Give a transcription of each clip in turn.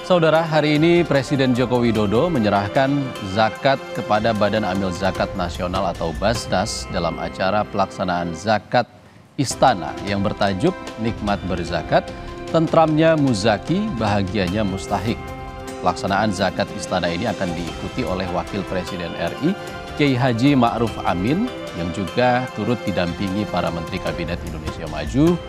Saudara, hari ini Presiden Joko Widodo menyerahkan zakat kepada Badan Amil Zakat Nasional atau Basnas dalam acara pelaksanaan zakat Istana yang bertajuk Nikmat Berzakat, Tentramnya Muzaki, Bahagianya Mustahik. Pelaksanaan zakat Istana ini akan diikuti oleh Wakil Presiden RI, Kiai Haji Ma'ruf Amin, yang juga turut didampingi para Menteri Kabinet Indonesia Maju,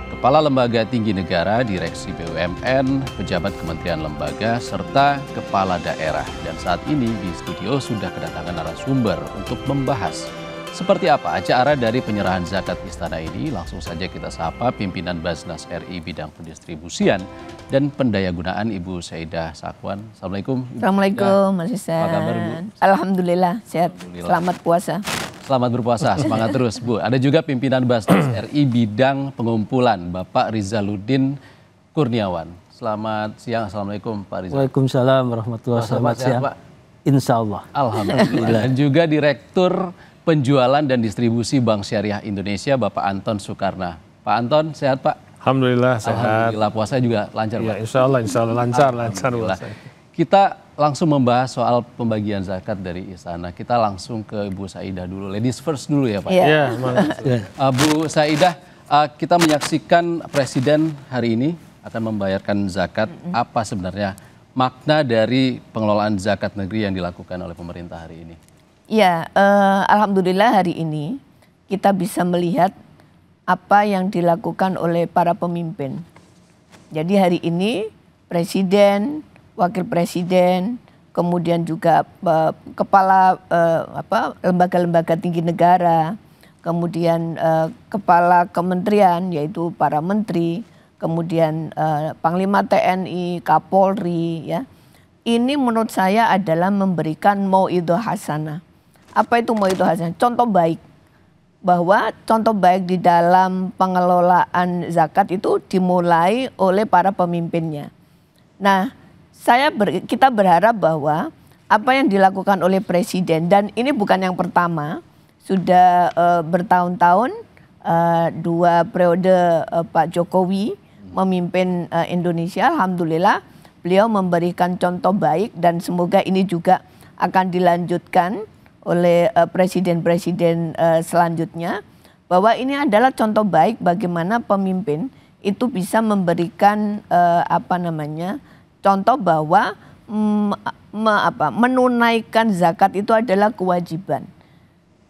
Kepala Lembaga Tinggi Negara, Direksi BUMN, pejabat kementerian lembaga, serta kepala daerah. Dan saat ini di studio sudah kedatangan narasumber untuk membahas seperti apa acara dari penyerahan zakat Istana ini. Langsung saja kita sapa pimpinan Basnas RI bidang pendistribusian dan pendayagunaan Ibu Saidah Sakwan. Assalamualaikum. Assalamualaikum Mas Ihsan. Apa kabar Bu? Alhamdulillah sehat. Alhamdulillah. Selamat puasa. Selamat berpuasa, semangat terus Bu. Ada juga pimpinan Basnas RI bidang pengumpulan Bapak Rizaluddin Kurniawan. Selamat siang, Assalamualaikum Pak Rizal. Waalaikumsalam warahmatullahi wabarakatuh. Selamat siang. Pak. Insya Allah. Alhamdulillah. Dan juga Direktur Penjualan dan Distribusi Bank Syariah Indonesia Bapak Anton Soekarna. Pak Anton, sehat Pak? Alhamdulillah sehat. Alhamdulillah, puasa juga lancar Ya, Pak? insya Allah lancar puasa. Kita langsung membahas soal pembagian zakat dari Istana. Kita langsung ke Ibu Saidah dulu. Ladies first dulu ya Pak? Ya, Bu Saidah, kita menyaksikan Presiden hari ini akan membayarkan zakat. Apa sebenarnya makna dari pengelolaan zakat negeri yang dilakukan oleh pemerintah hari ini? Ya, Alhamdulillah hari ini kita bisa melihat apa yang dilakukan oleh para pemimpin. Jadi hari ini Presiden, Wakil Presiden, kemudian juga kepala lembaga-lembaga tinggi negara, kemudian kepala kementerian yaitu para menteri, kemudian Panglima TNI, Kapolri, ya. Ini menurut saya adalah memberikan mauidhah hasanah. Apa itu mauidhah hasanah? Contoh baik. Bahwa contoh baik di dalam pengelolaan zakat itu dimulai oleh para pemimpinnya. Nah, kita berharap bahwa apa yang dilakukan oleh Presiden, dan ini bukan yang pertama, sudah bertahun-tahun, 2 periode Pak Jokowi memimpin Indonesia, alhamdulillah beliau memberikan contoh baik dan semoga ini juga akan dilanjutkan oleh presiden-presiden selanjutnya, bahwa ini adalah contoh baik bagaimana pemimpin itu bisa memberikan contoh bahwa menunaikan zakat itu adalah kewajiban.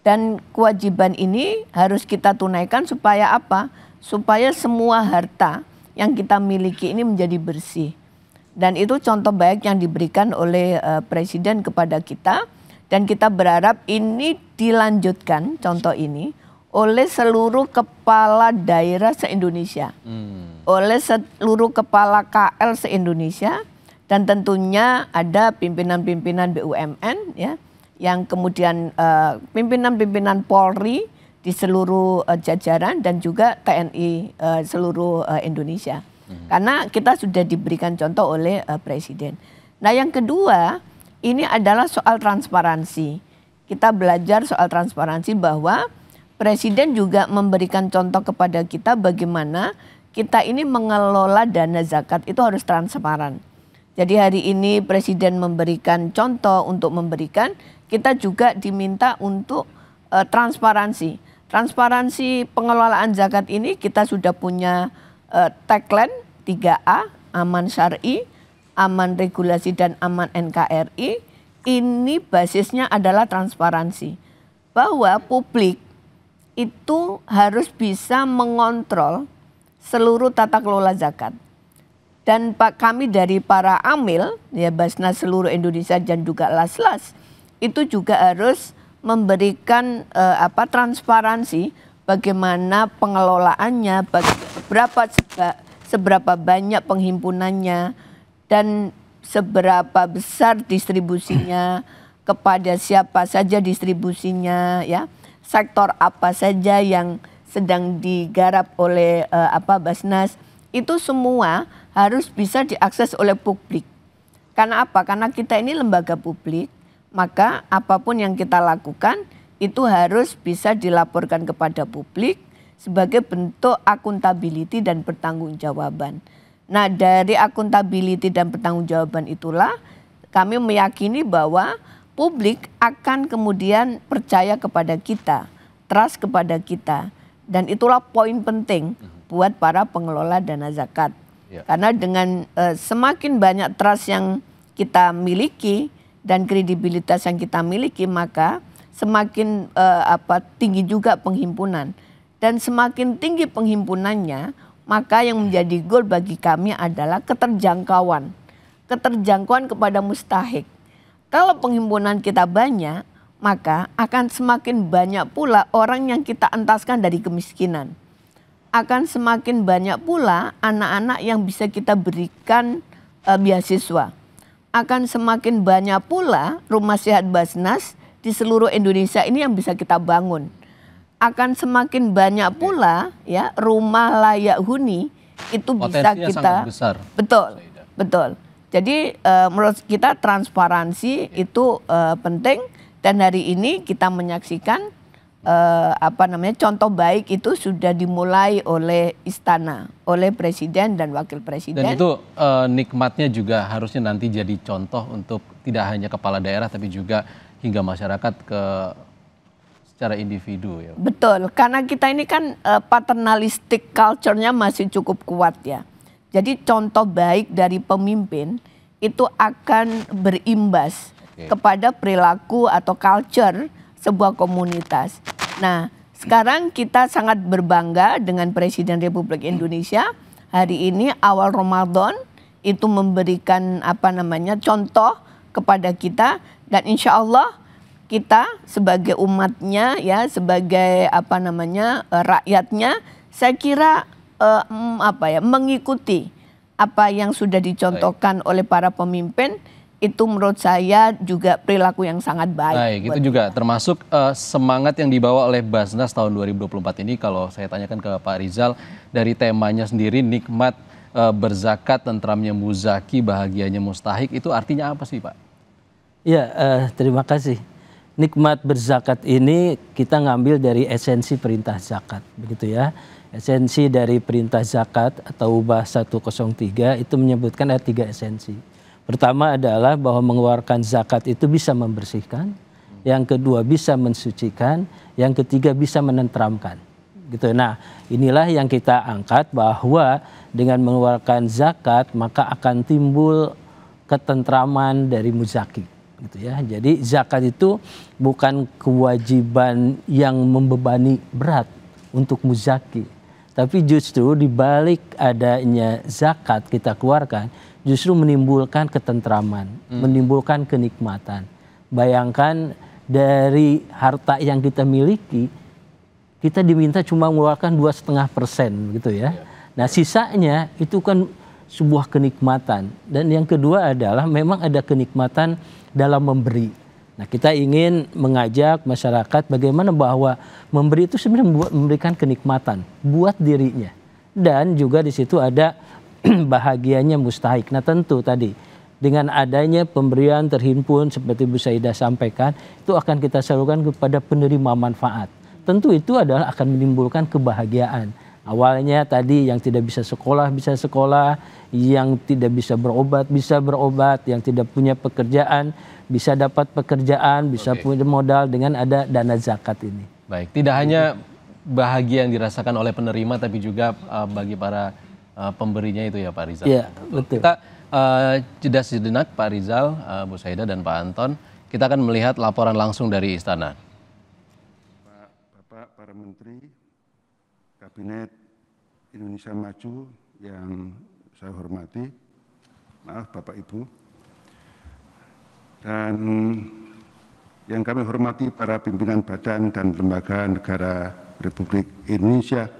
Dan kewajiban ini harus kita tunaikan supaya apa? Supaya semua harta yang kita miliki ini menjadi bersih. Dan itu contoh baik yang diberikan oleh Presiden kepada kita. Dan kita berharap ini dilanjutkan contoh ini oleh seluruh kepala daerah se-Indonesia. Oleh seluruh kepala KL se-Indonesia. Dan tentunya ada pimpinan-pimpinan BUMN, ya, yang kemudian pimpinan-pimpinan Polri di seluruh jajaran dan juga TNI seluruh Indonesia. Karena kita sudah diberikan contoh oleh Presiden. Nah, yang kedua ini adalah soal transparansi. Kita belajar soal transparansi bahwa Presiden juga memberikan contoh kepada kita bagaimana kita ini mengelola dana zakat itu harus transparan. Jadi hari ini Presiden memberikan contoh untuk memberikan, kita juga diminta untuk transparansi. Transparansi pengelolaan zakat ini kita sudah punya tagline 3A, aman syar'i, aman regulasi dan aman NKRI. Ini basisnya adalah transparansi. Bahwa publik itu harus bisa mengontrol seluruh tata kelola zakat. Dan kami dari para amil, ya Basnas seluruh Indonesia dan juga Laslas, itu juga harus memberikan transparansi bagaimana pengelolaannya, seberapa banyak penghimpunannya, dan seberapa besar distribusinya, kepada siapa saja distribusinya, ya, sektor apa saja yang sedang digarap oleh Basnas, itu semua harus bisa diakses oleh publik. Karena apa? Karena kita ini lembaga publik, maka apapun yang kita lakukan itu harus bisa dilaporkan kepada publik sebagai bentuk akuntability dan pertanggungjawaban. Nah, dari akuntability dan pertanggungjawaban itulah kami meyakini bahwa publik akan kemudian percaya kepada kita, trust kepada kita. Dan itulah poin penting buat para pengelola dana zakat. Ya. Karena dengan semakin banyak trust yang kita miliki dan kredibilitas yang kita miliki, maka semakin tinggi juga penghimpunan. Dan semakin tinggi penghimpunannya, maka yang menjadi goal bagi kami adalah keterjangkauan. Keterjangkauan kepada mustahik. Kalau penghimpunan kita banyak, maka akan semakin banyak pula orang yang kita entaskan dari kemiskinan. Akan semakin banyak pula anak-anak yang bisa kita berikan beasiswa. Akan semakin banyak pula rumah sehat Basnas di seluruh Indonesia ini yang bisa kita bangun. Akan semakin banyak pula ya rumah layak huni itu bisa Potensinya kita sangat besar. betul, betul. Jadi menurut kita transparansi itu penting. Dan hari ini kita menyaksikan contoh baik itu sudah dimulai oleh Istana, oleh Presiden dan Wakil Presiden. Dan itu nikmatnya juga harusnya nanti jadi contoh untuk tidak hanya kepala daerah tapi juga hingga masyarakat secara individu ya. Betul, karena kita ini kan paternalistic culture-nya masih cukup kuat ya. Jadi contoh baik dari pemimpin itu akan berimbas kepada perilaku atau culture sebuah komunitas. Nah, sekarang kita sangat berbangga dengan Presiden Republik Indonesia. Hari ini awal Ramadan itu memberikan contoh kepada kita, dan insya Allah kita sebagai umatnya ya, sebagai rakyatnya, saya kira mengikuti apa yang sudah dicontohkan oleh para pemimpin. Itu menurut saya juga perilaku yang sangat baik. Baik, itu juga termasuk semangat yang dibawa oleh Basnas tahun 2024 ini. Kalau saya tanyakan ke Pak Rizal, dari temanya sendiri, nikmat berzakat, tentramnya muzaki, bahagianya mustahik, itu artinya apa sih Pak? Ya, terima kasih. Nikmat berzakat ini kita ngambil dari esensi perintah zakat, begitu ya. Esensi dari perintah zakat atau Ubah 103 itu menyebutkan ada 3 esensi. Pertama adalah bahwa mengeluarkan zakat itu bisa membersihkan, yang kedua bisa mensucikan, yang ketiga bisa menenteramkan. Gitu. Nah, inilah yang kita angkat, bahwa dengan mengeluarkan zakat maka akan timbul ketentraman dari muzaki. Gitu ya. Jadi zakat itu bukan kewajiban yang membebani berat untuk muzaki, tapi justru di balik adanya zakat kita keluarkan justru menimbulkan ketentraman, menimbulkan kenikmatan. Bayangkan dari harta yang kita miliki, kita diminta cuma mengeluarkan 2,5% gitu ya. Nah, sisanya itu kan sebuah kenikmatan. Dan yang kedua adalah memang ada kenikmatan dalam memberi. Nah, kita ingin mengajak masyarakat bagaimana bahwa memberi itu sebenarnya memberikan kenikmatan buat dirinya. Dan juga di situ ada bahagianya mustahik. Nah, tentu tadi dengan adanya pemberian terhimpun seperti Bu Saidah sampaikan, itu akan kita salurkan kepada penerima manfaat. Tentu itu adalah akan menimbulkan kebahagiaan. Awalnya tadi yang tidak bisa sekolah, yang tidak bisa berobat, yang tidak punya pekerjaan, bisa dapat pekerjaan, bisa punya modal dengan ada dana zakat ini. Baik, tidak hanya bahagia yang dirasakan oleh penerima, tapi juga bagi para pemberinya itu ya Pak Rizal. Iya, betul. Kita jeda sejenak Pak Rizal, Bu Saidah dan Pak Anton. Kita akan melihat laporan langsung dari Istana. Bapak, para Menteri, Kabinet Indonesia Maju yang saya hormati, maaf Bapak Ibu, dan yang kami hormati para pimpinan badan dan lembaga negara Republik Indonesia,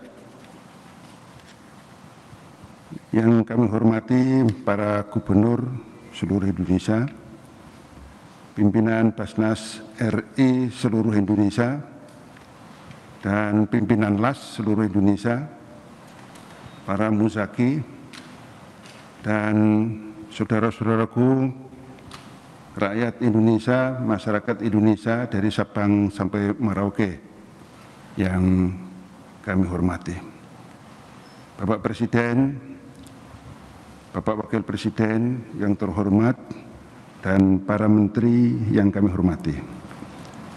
yang kami hormati para gubernur seluruh Indonesia, pimpinan Basnas RI seluruh Indonesia, dan pimpinan LAS seluruh Indonesia, para muzaki, dan saudara-saudaraku rakyat Indonesia, masyarakat Indonesia dari Sabang sampai Merauke yang kami hormati. Bapak Presiden Bapak Wakil Presiden yang terhormat, dan para menteri yang kami hormati.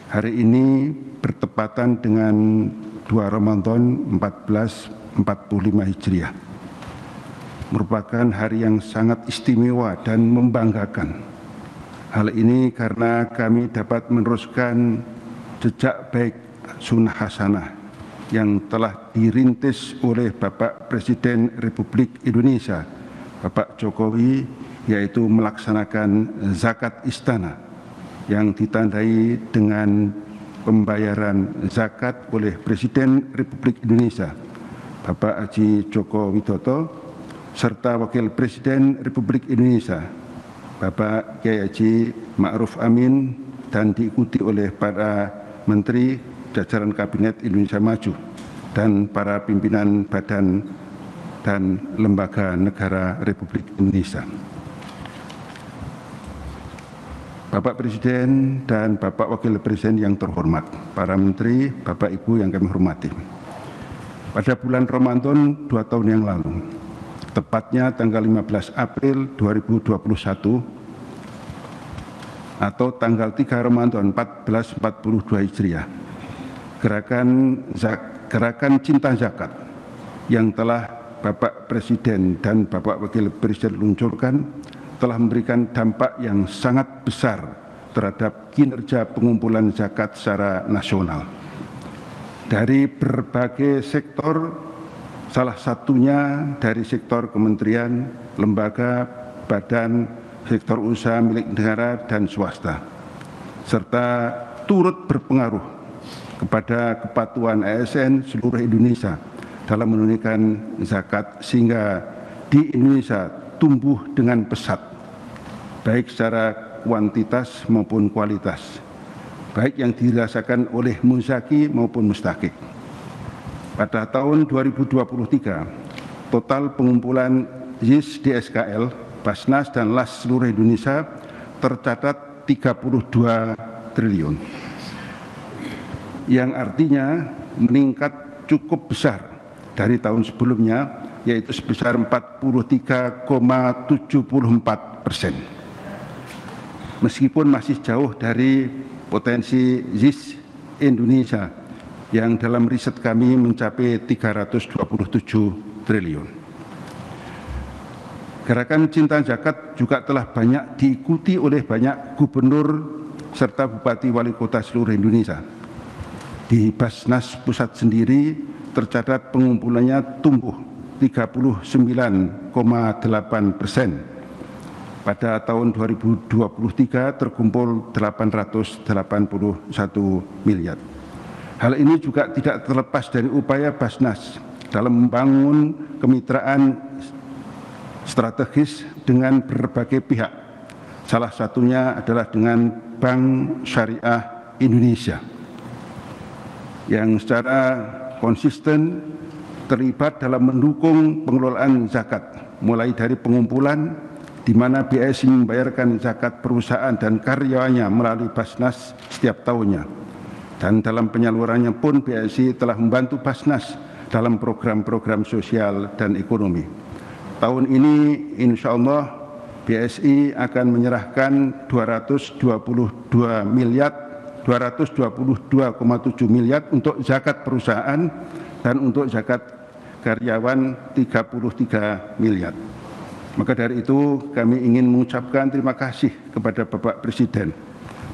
Hari ini bertepatan dengan 2 Ramadan 1445 Hijriah. Merupakan hari yang sangat istimewa dan membanggakan. Hal ini karena kami dapat meneruskan jejak baik sunnah hasanah yang telah dirintis oleh Bapak Presiden Republik Indonesia, Bapak Jokowi, yaitu melaksanakan zakat istana yang ditandai dengan pembayaran zakat oleh Presiden Republik Indonesia, Bapak Haji Joko Widodo, serta Wakil Presiden Republik Indonesia, Bapak Kiai Haji Ma'ruf Amin, dan diikuti oleh para menteri jajaran Kabinet Indonesia Maju dan para pimpinan badan dan lembaga negara Republik Indonesia. Bapak Presiden dan Bapak Wakil Presiden yang terhormat, para menteri, Bapak Ibu yang kami hormati. Pada bulan Ramadan 2 tahun yang lalu, tepatnya tanggal 15 April 2021 atau tanggal 3 Ramadan 1442 Hijriah, Gerakan Cinta Zakat yang telah Bapak Presiden dan Bapak Wakil Presiden luncurkan telah memberikan dampak yang sangat besar terhadap kinerja pengumpulan zakat secara nasional. Dari berbagai sektor, salah satunya dari sektor kementerian, lembaga, badan, sektor usaha milik negara dan swasta, serta turut berpengaruh kepada kepatuhan ASN seluruh Indonesia dalam menunaikan zakat sehingga di Indonesia tumbuh dengan pesat, baik secara kuantitas maupun kualitas, baik yang dirasakan oleh muzaki maupun mustakik. Pada tahun 2023, total pengumpulan ZIS di SKL, Basnas dan LAS seluruh Indonesia tercatat 32 triliun, yang artinya meningkat cukup besar dari tahun sebelumnya, yaitu sebesar 43,74%. Meskipun masih jauh dari potensi ZIS Indonesia yang dalam riset kami mencapai 327 triliun. Gerakan Cinta Zakat juga telah banyak diikuti oleh banyak gubernur serta bupati wali kota seluruh Indonesia. Di Basnas Pusat sendiri tercatat pengumpulannya tumbuh 39,8%. Pada tahun 2023 terkumpul 881 miliar. Hal ini juga tidak terlepas dari upaya Basnas dalam membangun kemitraan strategis dengan berbagai pihak. Salah satunya adalah dengan Bank Syariah Indonesia yang secara konsisten terlibat dalam mendukung pengelolaan zakat, mulai dari pengumpulan di mana BSI membayarkan zakat perusahaan dan karyawannya melalui Basnas setiap tahunnya. Dan dalam penyalurannya pun BSI telah membantu Basnas dalam program-program sosial dan ekonomi. Tahun ini insya Allah BSI akan menyerahkan 222,7 miliar untuk zakat perusahaan dan untuk zakat karyawan 33 miliar. Maka dari itu kami ingin mengucapkan terima kasih kepada Bapak Presiden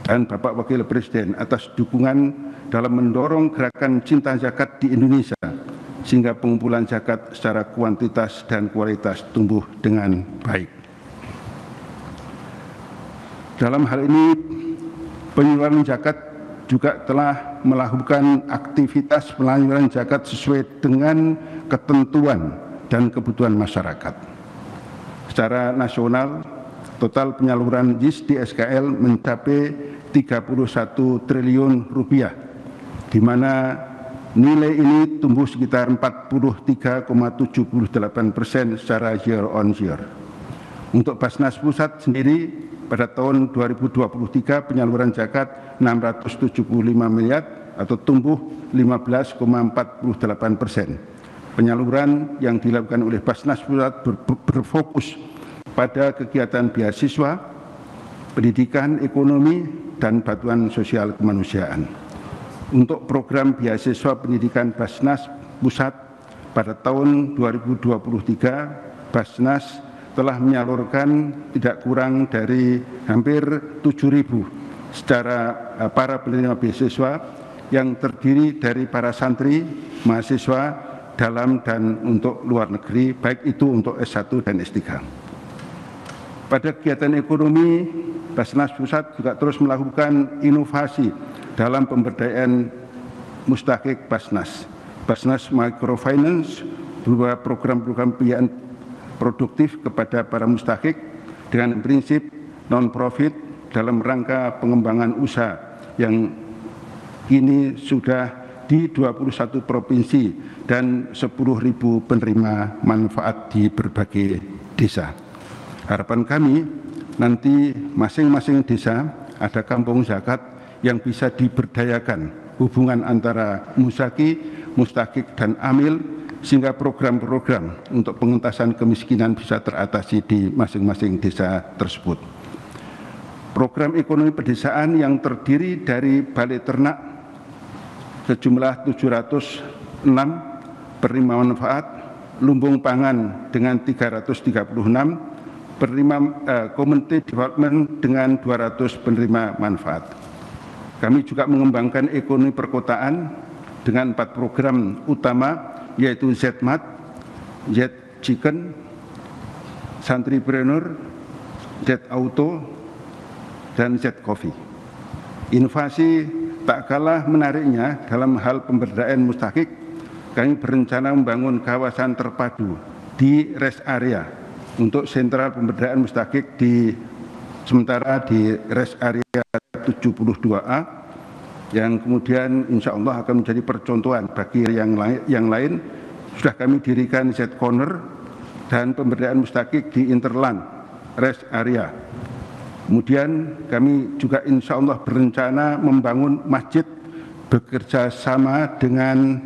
dan Bapak Wakil Presiden atas dukungan dalam mendorong gerakan Cinta Zakat di Indonesia sehingga pengumpulan zakat secara kuantitas dan kualitas tumbuh dengan baik. Dalam hal ini penyaluran zakat juga telah melakukan aktivitas penyaluran zakat sesuai dengan ketentuan dan kebutuhan masyarakat. Secara nasional, total penyaluran ZIS di SKL mencapai 31 triliun rupiah, di mana nilai ini tumbuh sekitar 43,78% secara year on year. Untuk Basnas Pusat sendiri, pada tahun 2023 penyaluran zakat 675 miliar atau tumbuh 15,48%. Penyaluran yang dilakukan oleh Basnas Pusat berfokus pada kegiatan beasiswa, pendidikan, ekonomi, dan bantuan sosial kemanusiaan. Untuk program beasiswa pendidikan Basnas Pusat pada tahun 2023, Basnas telah menyalurkan tidak kurang dari hampir 7.000 secara para penerima beasiswa yang terdiri dari para santri, mahasiswa dalam dan untuk luar negeri, baik itu untuk S1 dan S3. Pada kegiatan ekonomi, Basnas Pusat juga terus melakukan inovasi dalam pemberdayaan mustahik Basnas. Basnas Microfinance berupa program-program pembiayaan produktif kepada para mustahik dengan prinsip non-profit dalam rangka pengembangan usaha yang kini sudah di 21 provinsi dan 10.000 penerima manfaat di berbagai desa. Harapan kami nanti masing-masing desa ada kampung zakat yang bisa diberdayakan hubungan antara musaki, mustahik dan amil sehingga program-program untuk pengentasan kemiskinan bisa teratasi di masing-masing desa tersebut. Program ekonomi pedesaan yang terdiri dari balai ternak sejumlah 706 penerima manfaat, lumbung pangan dengan 336, penerima community development dengan 200 penerima manfaat. Kami juga mengembangkan ekonomi perkotaan dengan 4 program utama, yaitu ZMAT, Z Chicken, Santripreneur, Z Auto, dan Z Coffee. Inovasi tak kalah menariknya dalam hal pemberdayaan mustahik, kami berencana membangun kawasan terpadu di rest area untuk sentral pemberdayaan mustahik sementara di rest area 72A yang kemudian insya Allah akan menjadi percontohan bagi yang lain. Sudah kami dirikan Z Corner dan pemberdayaan mustahik di Interland rest area. Kemudian kami juga insya Allah berencana membangun masjid bekerja sama dengan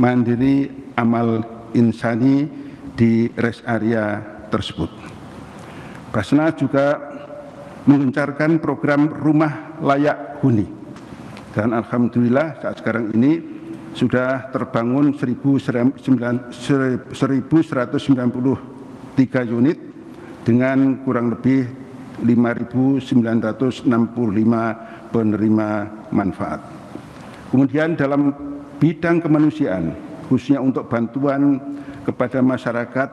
Mandiri Amal Insani di rest area tersebut. Basnas juga mengencarkan program rumah layak huni. Dan alhamdulillah saat sekarang ini sudah terbangun 1.193 unit dengan kurang lebih 5.965 penerima manfaat. Kemudian dalam bidang kemanusiaan, khususnya untuk bantuan kepada masyarakat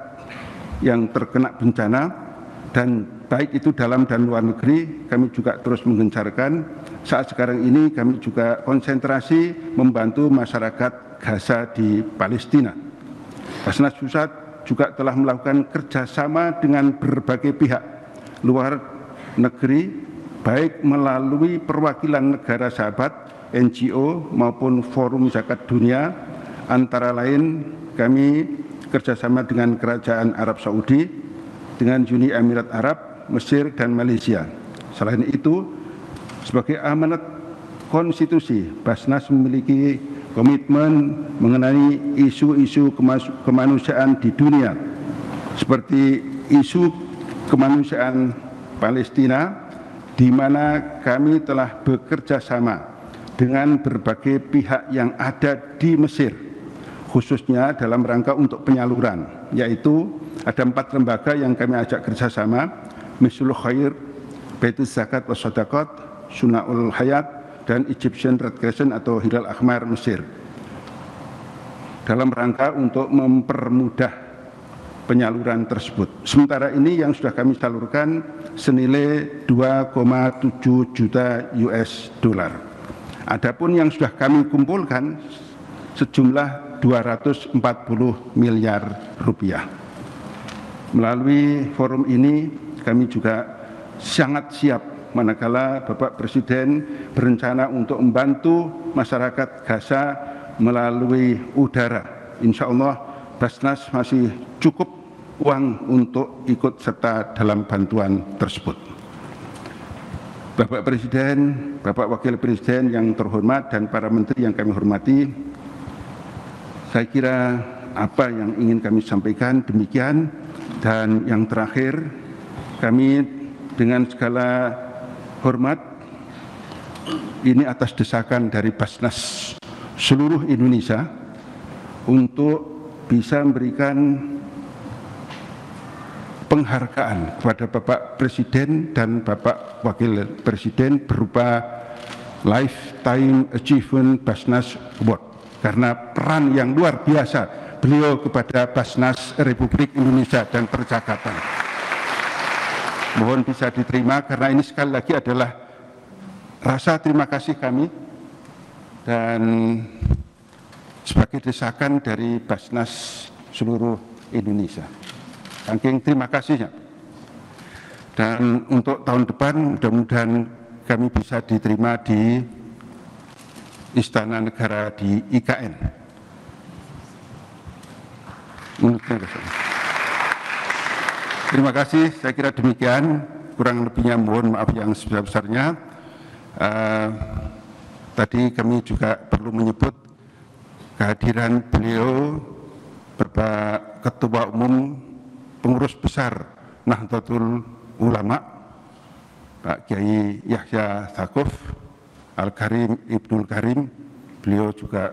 yang terkena bencana, dan baik itu dalam dan luar negeri, kami juga terus menggencarkan. Saat sekarang ini kami juga konsentrasi membantu masyarakat Gaza di Palestina. Basnas Pusat juga telah melakukan kerjasama dengan berbagai pihak luar negeri, baik melalui perwakilan negara sahabat, NGO maupun Forum Zakat Dunia. Antara lain kami kerjasama dengan Kerajaan Arab Saudi, dengan Uni Emirat Arab, Mesir, dan Malaysia. Selain itu, sebagai amanat konstitusi, Basnas memiliki komitmen mengenai isu-isu kemanusiaan di dunia, seperti isu kemanusiaan Palestina, di mana kami telah bekerja sama dengan berbagai pihak yang ada di Mesir, khususnya dalam rangka untuk penyaluran, yaitu ada 4 lembaga yang kami ajak kerjasama, Mislul Khair, Baitul Zakat wa Shadaqat, Sunnaul Hayat, dan Egyptian Red Crescent atau Hilal Ahmar Mesir, dalam rangka untuk mempermudah penyaluran tersebut. Sementara ini yang sudah kami salurkan senilai 2,7 juta US dollar. Adapun yang sudah kami kumpulkan sejumlah 240 miliar rupiah. Melalui forum ini kami juga sangat siap manakala Bapak Presiden berencana untuk membantu masyarakat Gaza melalui udara. Insya Allah Basnas masih cukup uang untuk ikut serta dalam bantuan tersebut. Bapak Presiden, Bapak Wakil Presiden yang terhormat, dan para menteri yang kami hormati, saya kira apa yang ingin kami sampaikan demikian. Dan yang terakhir, kami dengan segala hormat, ini atas desakan dari Basnas seluruh Indonesia untuk bisa memberikan penghargaan kepada Bapak Presiden dan Bapak Wakil Presiden berupa Lifetime Achievement Basnas Award karena peran yang luar biasa beliau kepada Basnas Republik Indonesia dan percakapan. Mohon bisa diterima karena ini sekali lagi adalah rasa terima kasih kami dan sebagai desakan dari Basnas seluruh Indonesia. Saking terima kasihnya. Dan untuk tahun depan mudah-mudahan kami bisa diterima di Istana Negara di IKN. Terima kasih, saya kira demikian. Kurang lebihnya mohon maaf yang sebesar-besarnya. Tadi kami juga perlu menyebut kehadiran beliau, Bapak Ketua Umum Pengurus Besar Nahdlatul Ulama, Pak Kiai Yahya Stakuf, Al-Karim Ibnul Karim, beliau juga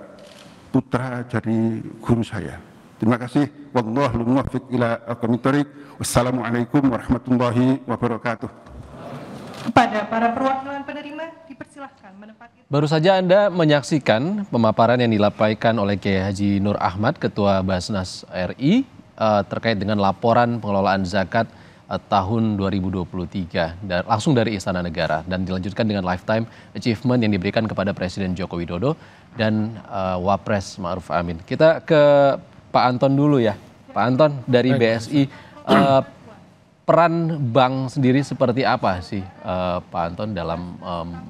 putra dari guru saya. Terima kasih. Wallahul muwaffiq ila aqwamit thoriq. Wassalamualaikum warahmatullahi wabarakatuh. Kepada para perwakilan penerima dipersilahkan menempati. Baru saja Anda menyaksikan pemaparan yang dilampaikan oleh Kiai Haji Nur Ahmad, Ketua Basnas RI, terkait dengan laporan pengelolaan zakat tahun 2023 langsung dari Istana Negara dan dilanjutkan dengan lifetime achievement yang diberikan kepada Presiden Joko Widodo dan Wapres Ma'ruf Amin. Kita ke Pak Anton dulu ya. Pak Anton dari BSI, peran bank sendiri seperti apa sih Pak Anton dalam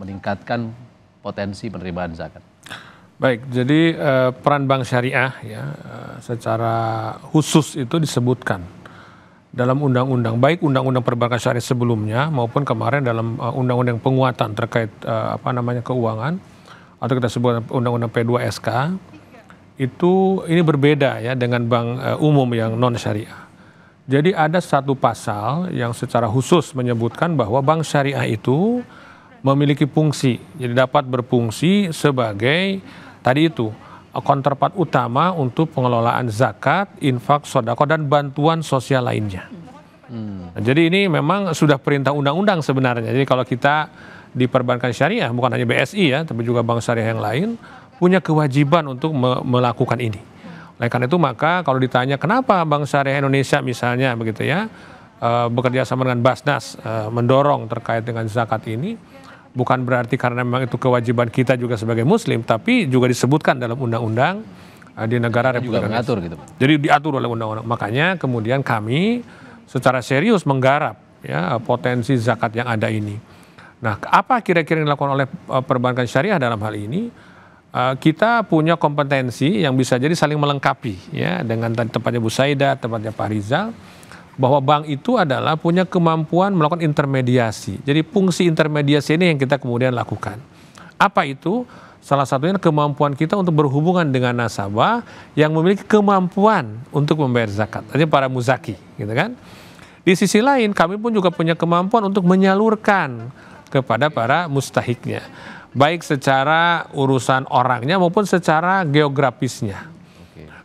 meningkatkan potensi penerimaan zakat? Baik, jadi peran bank syariah ya secara khusus itu disebutkan dalam undang-undang, baik undang-undang perbankan syariah sebelumnya maupun kemarin dalam undang-undang penguatan terkait keuangan atau kita sebut undang-undang P2SK. Itu ini berbeda ya dengan bank umum yang non syariah. Jadi ada satu pasal yang secara khusus menyebutkan bahwa bank syariah itu memiliki fungsi, jadi dapat berfungsi sebagai tadi itu counterpart utama untuk pengelolaan zakat, infak, sedekah dan bantuan sosial lainnya. Nah, jadi ini memang sudah perintah undang-undang sebenarnya. Jadi kalau kita di perbankan syariah bukan hanya BSI ya, tapi juga bank syariah yang lain punya kewajiban untuk melakukan ini. Oleh karena itu maka kalau ditanya kenapa Bank Syariah Indonesia misalnya begitu ya bekerja sama dengan Basnas mendorong terkait dengan zakat ini, bukan berarti karena memang itu kewajiban kita juga sebagai Muslim, tapi juga disebutkan dalam undang-undang di negara Republik Indonesia. Mengatur gitu. Jadi diatur oleh undang-undang. Makanya kemudian kami secara serius menggarap ya potensi zakat yang ada ini. Nah, apa kira-kira yang dilakukan oleh perbankan syariah dalam hal ini? Kita punya kompetensi yang bisa jadi saling melengkapi ya dengan tempatnya Bu Saida, tempatnya Pak Rizal, bahwa bank itu adalah punya kemampuan melakukan intermediasi. Jadi fungsi intermediasi ini yang kita kemudian lakukan. Apa itu? Salah satunya kemampuan kita untuk berhubungan dengan nasabah yang memiliki kemampuan untuk membayar zakat. Artinya para muzaki, gitu kan? Di sisi lain kami pun juga punya kemampuan untuk menyalurkan kepada para mustahiknya. Baik secara urusan orangnya maupun secara geografisnya.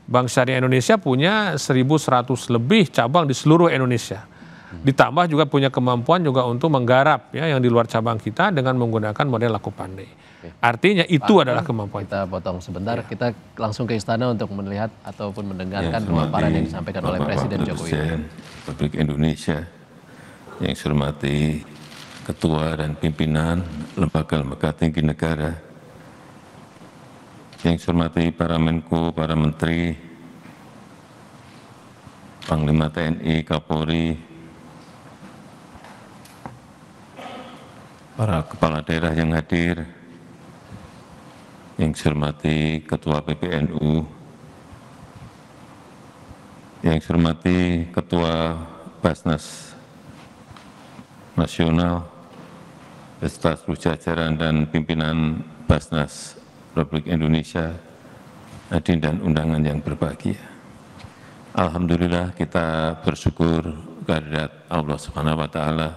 Bank Syariah Indonesia punya 1.100 lebih cabang di seluruh Indonesia. Ditambah juga punya kemampuan juga untuk menggarap ya yang di luar cabang kita dengan menggunakan model laku pandai. Artinya itu adalah kemampuan. Kita potong sebentar, kita langsung ke istana untuk melihat ataupun mendengarkan pemaparan yang disampaikan oleh Presiden Joko Widodo. Republik Indonesia yang saya hormati Ketua dan pimpinan lembaga-lembaga tinggi negara, yang saya hormati para Menko, para Menteri, Panglima TNI, Kapolri, para kepala daerah yang hadir, yang saya hormati Ketua PBNU, yang saya hormati Ketua Basnas Nasional, beserta seluruh jajaran dan pimpinan Basnas Republik Indonesia, hadirin dan undangan yang berbahagia. Alhamdulillah kita bersyukur kehadirat Allah Subhanahu wa taala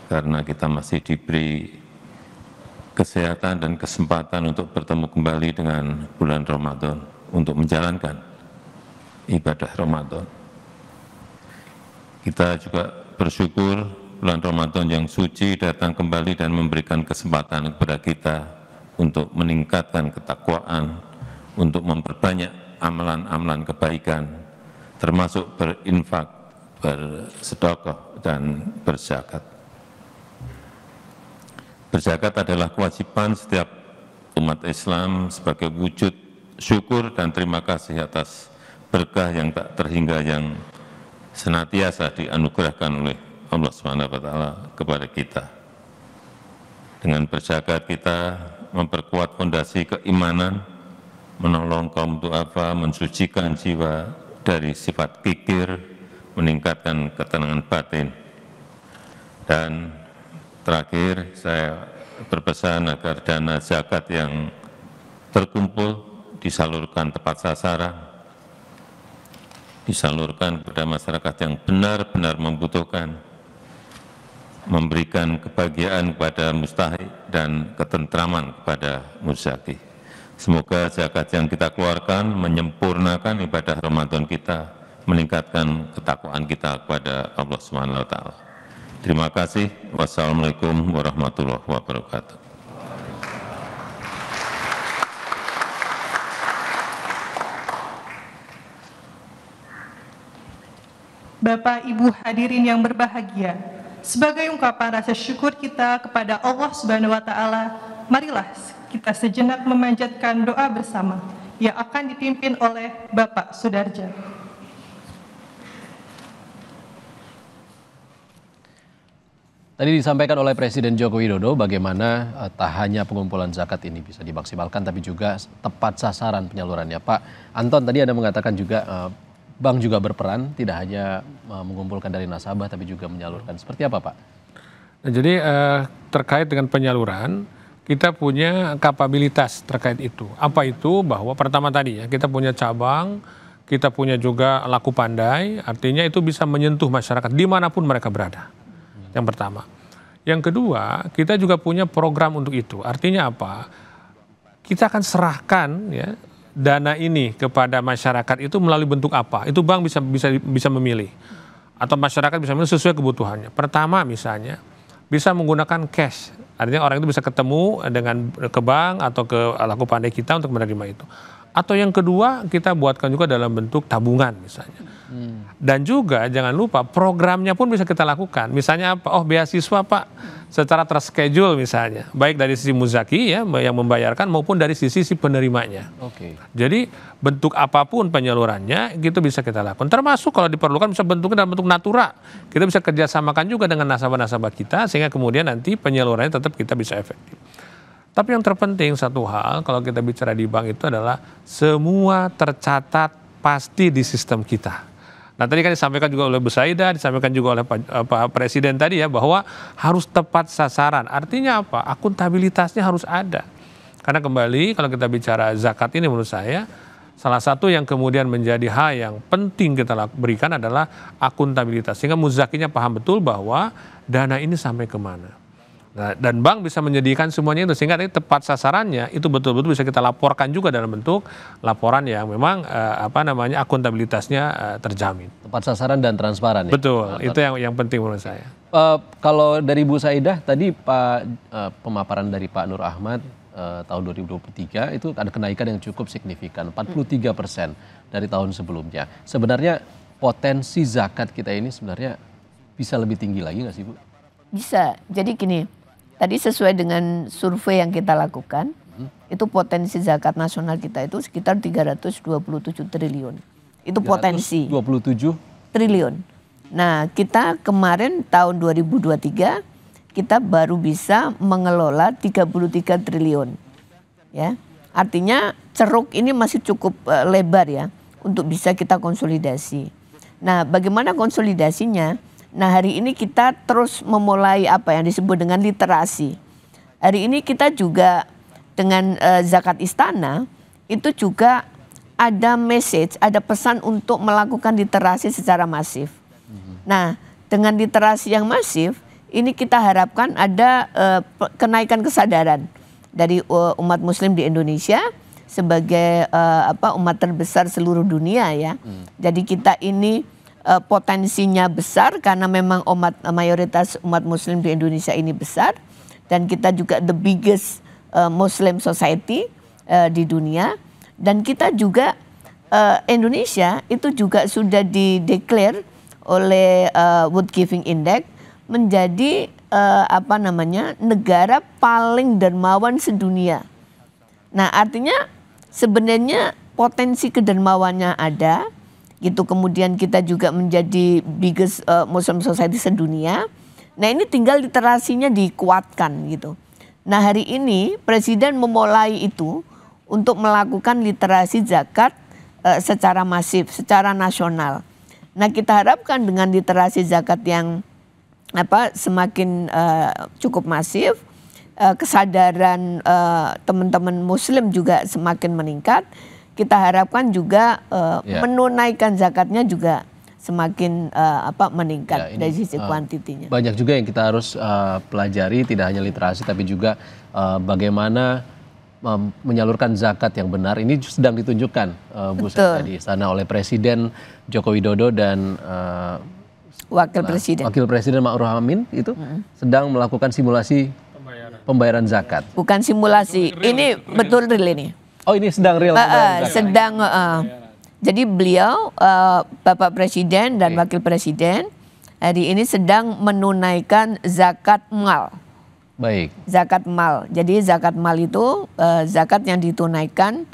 karena kita masih diberi kesehatan dan kesempatan untuk bertemu kembali dengan bulan Ramadan untuk menjalankan ibadah Ramadan. Kita juga bersyukur bulan Ramadan yang suci datang kembali dan memberikan kesempatan kepada kita untuk meningkatkan ketakwaan, untuk memperbanyak amalan-amalan kebaikan, termasuk berinfak, bersedekah, dan berzakat. Berzakat adalah kewajiban setiap umat Islam sebagai wujud syukur dan terima kasih atas berkah yang tak terhingga yang senantiasa dianugerahkan oleh Allah SWT kepada kita. Dengan berzakat kita memperkuat fondasi keimanan, menolong kaum du'afa, mensucikan jiwa dari sifat kikir, meningkatkan ketenangan batin. Dan terakhir saya berpesan agar dana zakat yang terkumpul disalurkan tepat sasaran, disalurkan kepada masyarakat yang benar-benar membutuhkan, memberikan kebahagiaan kepada mustahik dan ketentraman kepada murzaki. Semoga zakat yang kita keluarkan menyempurnakan ibadah Ramadan kita, meningkatkan ketakwaan kita kepada Allah Subhanahu wa taala. Terima kasih. Wassalamualaikum warahmatullahi wabarakatuh. Bapak, Ibu hadirin yang berbahagia, sebagai ungkapan rasa syukur kita kepada Allah Subhanahu wa taala, marilah kita sejenak memanjatkan doa bersama yang akan dipimpin oleh Bapak Sudarja. Tadi disampaikan oleh Presiden Joko Widodo bagaimana tak hanya pengumpulan zakat ini bisa dimaksimalkan, tapi juga tepat sasaran penyalurannya. Pak Anton, tadi Anda mengatakan juga bank juga berperan, tidak hanya mengumpulkan dari nasabah, tapi juga menyalurkan. Seperti apa, Pak? Nah, jadi terkait dengan penyaluran, kita punya kapabilitas terkait itu. Apa itu? Bahwa pertama tadi ya, kita punya cabang, kita punya juga laku pandai, artinya itu bisa menyentuh masyarakat dimanapun mereka berada. Yang pertama. Yang kedua, kita juga punya program untuk itu. Artinya apa? Kita akan serahkan ya dana ini kepada masyarakat itu melalui bentuk apa? Itu bank bisa memilih. Atau masyarakat bisa memilih sesuai kebutuhannya. Pertama misalnya, bisa menggunakan cash. Artinya orang itu bisa ketemu dengan ke bank atau ke laku pandai kita untuk menerima itu. Atau yang kedua, kita buatkan juga dalam bentuk tabungan misalnya. Dan juga jangan lupa programnya pun bisa kita lakukan. Misalnya apa? Oh, beasiswa Pak, secara terschedule misalnya. Baik dari sisi muzaki ya yang membayarkan maupun dari sisi si penerimanya. Oke. Jadi bentuk apapun penyalurannya itu bisa kita lakukan. Termasuk kalau diperlukan bisa bentuknya dalam bentuk natura. Kita bisa kerjasamakan juga dengan nasabah-nasabah kita sehingga kemudian nanti penyalurannya tetap kita bisa efektif. Tapi yang terpenting satu hal kalau kita bicara di bank itu adalah semua tercatat pasti di sistem kita. Nah tadi kan disampaikan juga oleh Bu Saidah, disampaikan juga oleh Pak Presiden tadi ya bahwa harus tepat sasaran. Artinya apa? Akuntabilitasnya harus ada. Karena kembali kalau kita bicara zakat ini menurut saya salah satu yang kemudian menjadi hal yang penting kita berikan adalah akuntabilitas. Sehingga muzakinya paham betul bahwa dana ini sampai kemana. Nah, dan bank bisa menyediakan semuanya itu sehingga tepat sasarannya itu betul-betul bisa kita laporkan juga dalam bentuk laporan yang memang akuntabilitasnya terjamin. Tepat sasaran dan transparan. Betul, ya? Itu yang penting menurut saya. Kalau dari Bu Saidah tadi pemaparan dari Pak Nur Ahmad tahun 2023 itu ada kenaikan yang cukup signifikan 43% dari tahun sebelumnya. Sebenarnya potensi zakat kita ini sebenarnya bisa lebih tinggi lagi nggak sih Bu? Bisa. Jadi gini. Tadi sesuai dengan survei yang kita lakukan, itu potensi zakat nasional kita itu sekitar 327 triliun. Itu potensi. 27 triliun. Nah, kita kemarin tahun 2023 kita baru bisa mengelola 33 triliun. Ya. Artinya ceruk ini masih cukup lebar ya untuk bisa kita konsolidasi. Nah, bagaimana konsolidasinya? Nah hari ini kita terus memulai apa yang disebut dengan literasi. Hari ini kita juga dengan zakat istana itu juga ada message, ada pesan untuk melakukan literasi secara masif. Nah, dengan literasi yang masif, ini kita harapkan ada kenaikan kesadaran dari umat Muslim di Indonesia sebagai umat terbesar seluruh dunia ya. Jadi kita ini potensinya besar karena memang mayoritas umat Muslim di Indonesia ini besar, dan kita juga the biggest Muslim society di dunia, dan kita juga Indonesia itu juga sudah dideklar oleh World Giving Index menjadi negara paling dermawan sedunia. Nah, artinya sebenarnya potensi kedermawannya ada gitu, kemudian kita juga menjadi biggest Muslim society sedunia. Nah, ini tinggal literasinya dikuatkan gitu. Nah, hari ini Presiden memulai itu untuk melakukan literasi zakat secara masif, secara nasional. Nah, kita harapkan dengan literasi zakat yang semakin cukup masif, kesadaran teman-teman Muslim juga semakin meningkat. Kita harapkan juga menunaikan zakatnya juga semakin meningkat dari sisi kuantitinya. Banyak juga yang kita harus pelajari, tidak hanya literasi tapi juga bagaimana menyalurkan zakat yang benar. Ini sedang ditunjukkan Bu Seta di istana oleh Presiden Joko Widodo dan Wakil Presiden Ma'ruf Amin itu sedang melakukan simulasi pembayaran zakat. Bukan simulasi, ini betul real ini. Oh, ini sedang real. Jadi beliau Bapak Presiden dan Wakil Presiden hari ini sedang menunaikan zakat mal. Baik. Zakat mal. Jadi zakat mal itu zakat yang ditunaikan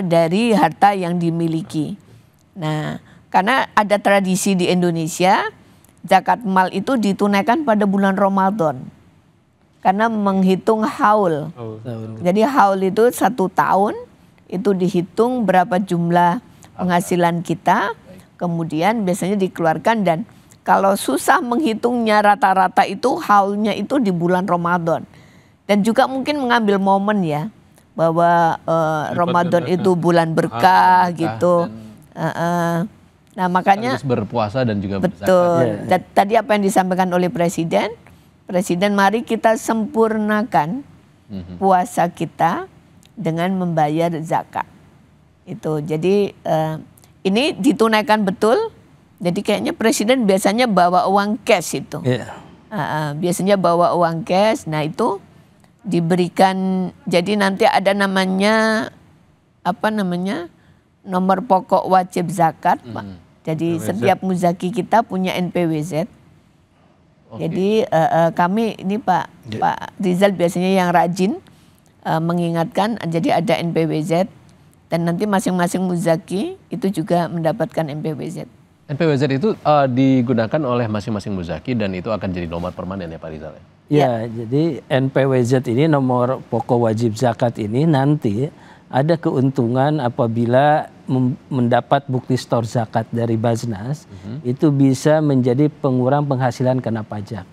dari harta yang dimiliki. Nah, karena ada tradisi di Indonesia zakat mal itu ditunaikan pada bulan Ramadan. Karena menghitung haul. Jadi haul itu 1 tahun itu dihitung berapa jumlah penghasilan kita, kemudian biasanya dikeluarkan, dan kalau susah menghitungnya rata-rata itu haulnya itu di bulan Ramadan. Dan juga mungkin mengambil momen ya bahwa Ramadan itu bulan berkah gitu. Nah, makanya harus berpuasa dan juga betul. Tadi apa yang disampaikan oleh Presiden, mari kita sempurnakan puasa kita dengan membayar zakat. Itu. Jadi ini ditunaikan betul. Jadi kayaknya Presiden biasanya bawa uang cash itu. Biasanya bawa uang cash. Nah, itu diberikan. Jadi nanti ada namanya nomor pokok wajib zakat, Pak. Jadi setiap muzaki kita punya NPWZ. Jadi kami ini Pak Rizal biasanya yang rajin mengingatkan. Jadi ada NPWZ, dan nanti masing-masing muzaki itu juga mendapatkan NPWZ. NPWZ itu digunakan oleh masing-masing muzaki dan itu akan jadi nomor permanen ya Pak Rizal? Ya, jadi NPWZ ini nomor pokok wajib zakat ini nanti ada keuntungan apabila mendapat bukti stor zakat dari Baznas, itu bisa menjadi pengurang penghasilan kena pajak.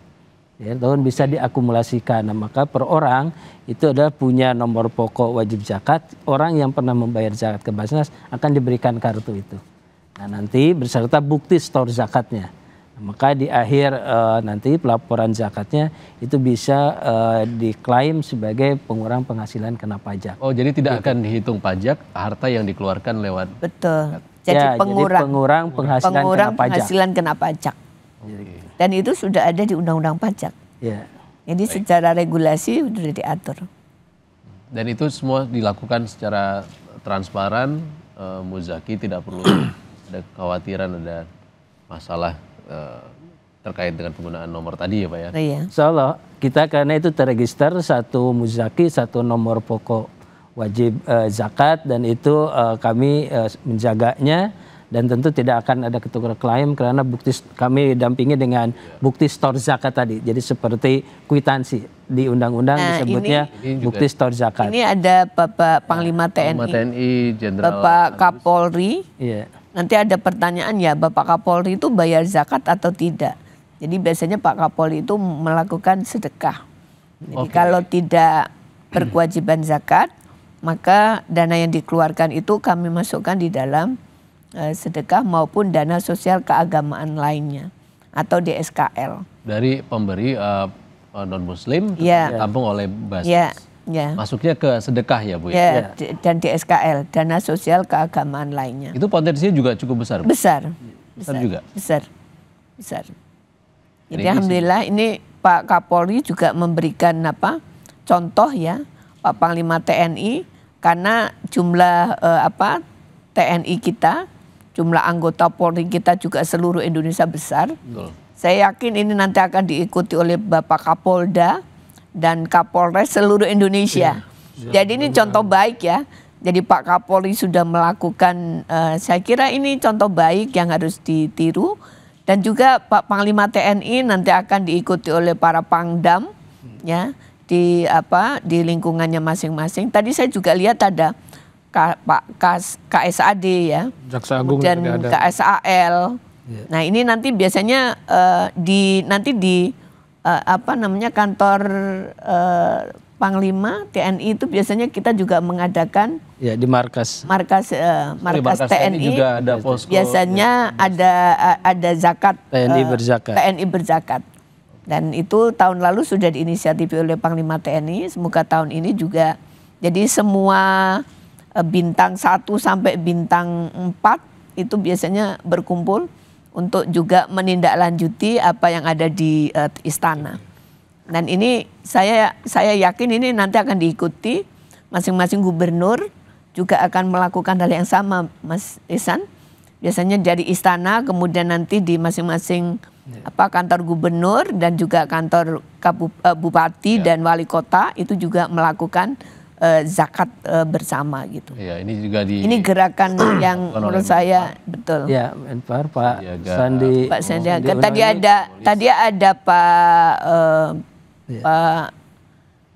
Ya, tahun bisa diakumulasikan. Nah, maka per orang itu adalah punya nomor pokok wajib zakat. Orang yang pernah membayar zakat ke Baznas akan diberikan kartu itu. Nah, nanti beserta bukti stor zakatnya. Nah, maka di akhir nanti pelaporan zakatnya itu bisa diklaim sebagai pengurang penghasilan kena pajak. Oh, jadi tidak akan dihitung pajak harta yang dikeluarkan lewat. Betul. Jadi pengurang penghasilan kena pajak. Dan itu sudah ada di Undang-Undang Pajak. Ya. Jadi secara regulasi sudah diatur. Dan itu semua dilakukan secara transparan, muzaki tidak perlu ada kekhawatiran ada masalah terkait dengan penggunaan nomor tadi ya Pak ya? Iya. Insyaallah kita karena itu terregister satu muzaki, satu nomor pokok wajib zakat, dan itu kami menjaganya. Dan tentu tidak akan ada ketukar klaim karena bukti kami dampingi dengan bukti stor zakat tadi. Jadi seperti kwitansi di undang-undang disebutnya bukti stor zakat. Ini ada Bapak Panglima TNI, Jenderal Bapak Kapolri. Iya. Nanti ada pertanyaan ya, Bapak Kapolri itu bayar zakat atau tidak? Jadi biasanya Pak Kapolri itu melakukan sedekah. Jadi kalau tidak berkewajiban zakat, maka dana yang dikeluarkan itu kami masukkan di dalam sedekah maupun dana sosial keagamaan lainnya atau DSKL. Dari pemberi non-muslim Ya. ditampung oleh Basnas. Ya, ya. Masuknya ke sedekah ya Bu? Ya, dan DSKL, dana sosial keagamaan lainnya. Itu potensinya juga cukup besar Bu? Besar. Besar juga? Besar. Besar. Jadi Ini alhamdulillah ini Pak Kapolri juga memberikan contoh ya, Pak Panglima TNI, karena jumlah TNI kita, jumlah anggota Polri kita juga seluruh Indonesia besar. Betul. Saya yakin ini nanti akan diikuti oleh Bapak Kapolda dan Kapolres seluruh Indonesia. Jadi ini contoh baik ya. Jadi Pak Kapolri sudah melakukan, saya kira ini contoh baik yang harus ditiru. Dan juga Pak Panglima TNI nanti akan diikuti oleh para Pangdam ya di lingkungannya masing-masing. Tadi saya juga lihat ada KSAD ya, Jaksa Agung dan ada. KSAL. Nah ini nanti biasanya di kantor Panglima TNI itu biasanya kita juga mengadakan Ya, di markas. markas TNI juga ada posko. biasanya ada zakat TNI berzakat. TNI berzakat. Dan itu tahun lalu sudah diinisiatifi oleh Panglima TNI. Semoga tahun ini juga jadi semua bintang 1 sampai bintang 4 itu biasanya berkumpul untuk juga menindaklanjuti apa yang ada di istana. Dan ini saya yakin ini nanti akan diikuti, masing-masing gubernur juga akan melakukan hal yang sama, Mas Ihsan. Biasanya dari istana, kemudian nanti di masing-masing kantor gubernur dan juga kantor bupati dan wali kota itu juga melakukan zakat bersama gitu. Ya, ini juga Ini gerakan yang menurut saya betul. Ya, Menpar Pak Sandi. Pak Sandiaga. Tadi ada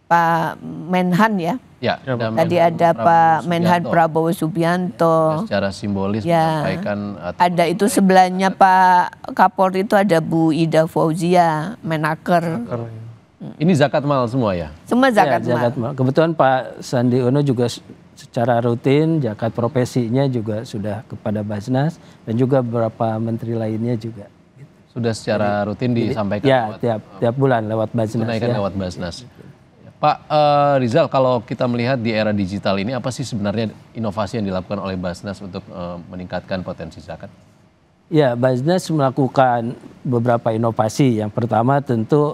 Pak Menhan ya. Ya, Tadi ada Pak Menhan Prabowo Subianto. Secara simbolis Ya. menyampaikan Ada itu sebelahnya Pak Kapolri itu ada Bu Ida Fauzia, Menaker. ini zakat mal semua ya? Semua zakat Ya, mal. mal. Kebetulan Pak Sandi Uno juga secara rutin zakat profesinya juga sudah kepada Basnas dan juga beberapa menteri lainnya juga. Sudah secara rutin disampaikan Ya, lewat, tiap bulan lewat Basnas. tunaikan Ya. lewat Basnas. Pak Rizal, kalau kita melihat di era digital ini, apa sih sebenarnya inovasi yang dilakukan oleh Basnas untuk meningkatkan potensi zakat? Ya, Basnas melakukan beberapa inovasi. Yang pertama tentu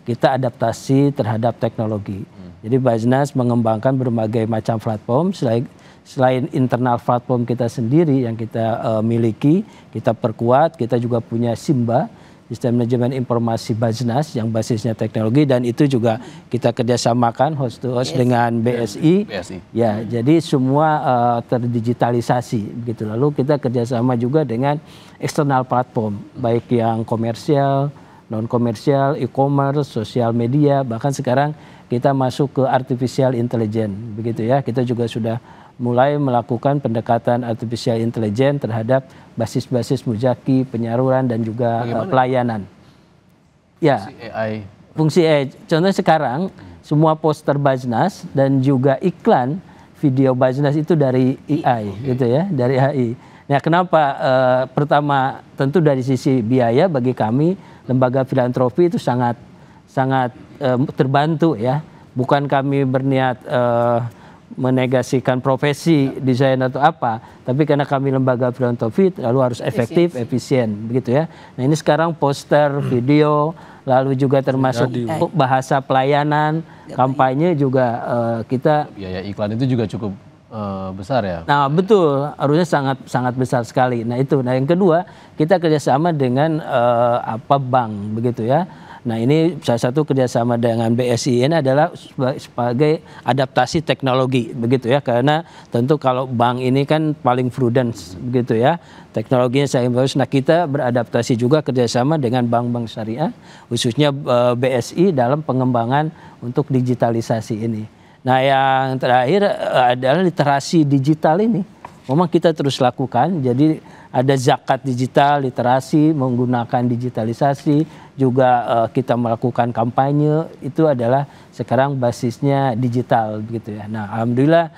kita adaptasi terhadap teknologi. Jadi Basnas mengembangkan berbagai macam platform. Selain internal platform kita sendiri yang kita miliki, kita perkuat, kita juga punya SIMBA, Sistem Manajemen Informasi Basnas yang basisnya teknologi, dan itu juga kita kerjasamakan host to host dengan BSI. Ya, jadi semua terdigitalisasi begitu. Lalu kita kerjasama juga dengan eksternal platform, baik yang komersial, non komersial, e-commerce, sosial media, bahkan sekarang kita masuk ke artificial intelligence begitu ya. Kita juga sudah mulai melakukan pendekatan artificial intelligence terhadap basis-basis muzaki, penyaluran dan juga pelayanan. Ya, fungsi AI. Contohnya sekarang semua poster Basnas dan juga iklan video Basnas itu dari AI gitu ya, dari AI. Nah, kenapa? Pertama tentu dari sisi biaya bagi kami lembaga filantropi itu sangat terbantu ya. Bukan kami berniat menegasikan profesi desain atau apa, tapi karena kami lembaga filantropi lalu harus efektif, efisien begitu ya. Nah, ini sekarang poster, video, lalu juga termasuk bahasa pelayanan, kampanye juga kita biaya iklan itu juga cukup besar ya. Nah, betul, harusnya sangat besar sekali. Nah, itu. Nah, yang kedua, kita kerjasama dengan bank begitu ya. Nah, ini salah satu kerjasama dengan BSI ini adalah sebagai adaptasi teknologi begitu ya, karena tentu kalau bank ini kan paling prudence begitu ya, teknologinya sangat bagus. Nah, kita beradaptasi juga kerjasama dengan bank-bank syariah, khususnya BSI dalam pengembangan untuk digitalisasi ini. Nah, yang terakhir adalah literasi digital ini. memang kita terus lakukan. Jadi ada zakat digital, literasi, menggunakan digitalisasi, juga kita melakukan kampanye, itu adalah sekarang basisnya digital begitu ya. Nah, alhamdulillah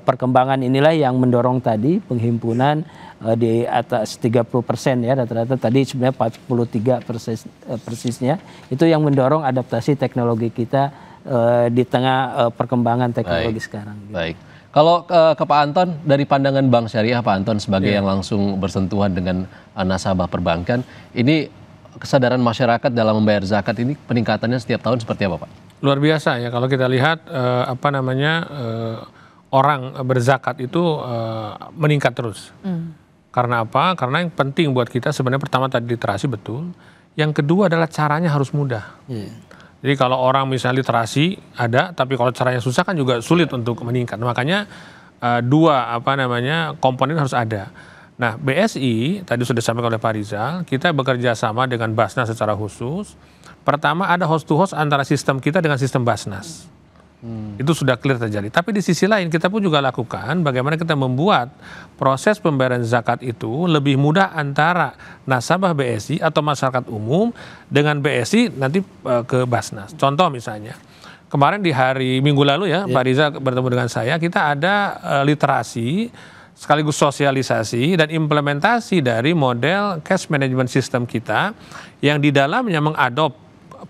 perkembangan inilah yang mendorong tadi penghimpunan di atas 30% ya, rata-rata tadi sebenarnya 43% persisnya, itu yang mendorong adaptasi teknologi kita di tengah perkembangan teknologi sekarang. Gitu. Baik. Kalau ke Pak Anton, dari pandangan Bank Syariah, Pak Anton sebagai yang langsung bersentuhan dengan nasabah perbankan, ini kesadaran masyarakat dalam membayar zakat ini peningkatannya setiap tahun seperti apa, Pak? Luar biasa ya, kalau kita lihat orang berzakat itu meningkat terus. Karena apa? Karena yang penting buat kita sebenarnya pertama tadi literasi betul, yang kedua adalah caranya harus mudah. Jadi kalau orang misalnya literasi ada, tapi kalau caranya susah kan juga sulit untuk meningkat. Makanya dua komponen harus ada. Nah, BSI tadi sudah disampaikan oleh Pak Rizal, kita bekerja sama dengan Basnas secara khusus. Pertama ada host to host antara sistem kita dengan sistem Basnas. Itu sudah clear terjadi. Tapi di sisi lain kita pun juga lakukan bagaimana kita membuat proses pembayaran zakat itu lebih mudah antara nasabah BSI atau masyarakat umum dengan BSI nanti ke Basnas. Contoh misalnya, kemarin di hari Minggu lalu ya, Pak Riza bertemu dengan saya, kita ada literasi sekaligus sosialisasi dan implementasi dari model cash management system kita yang di dalamnya mengadop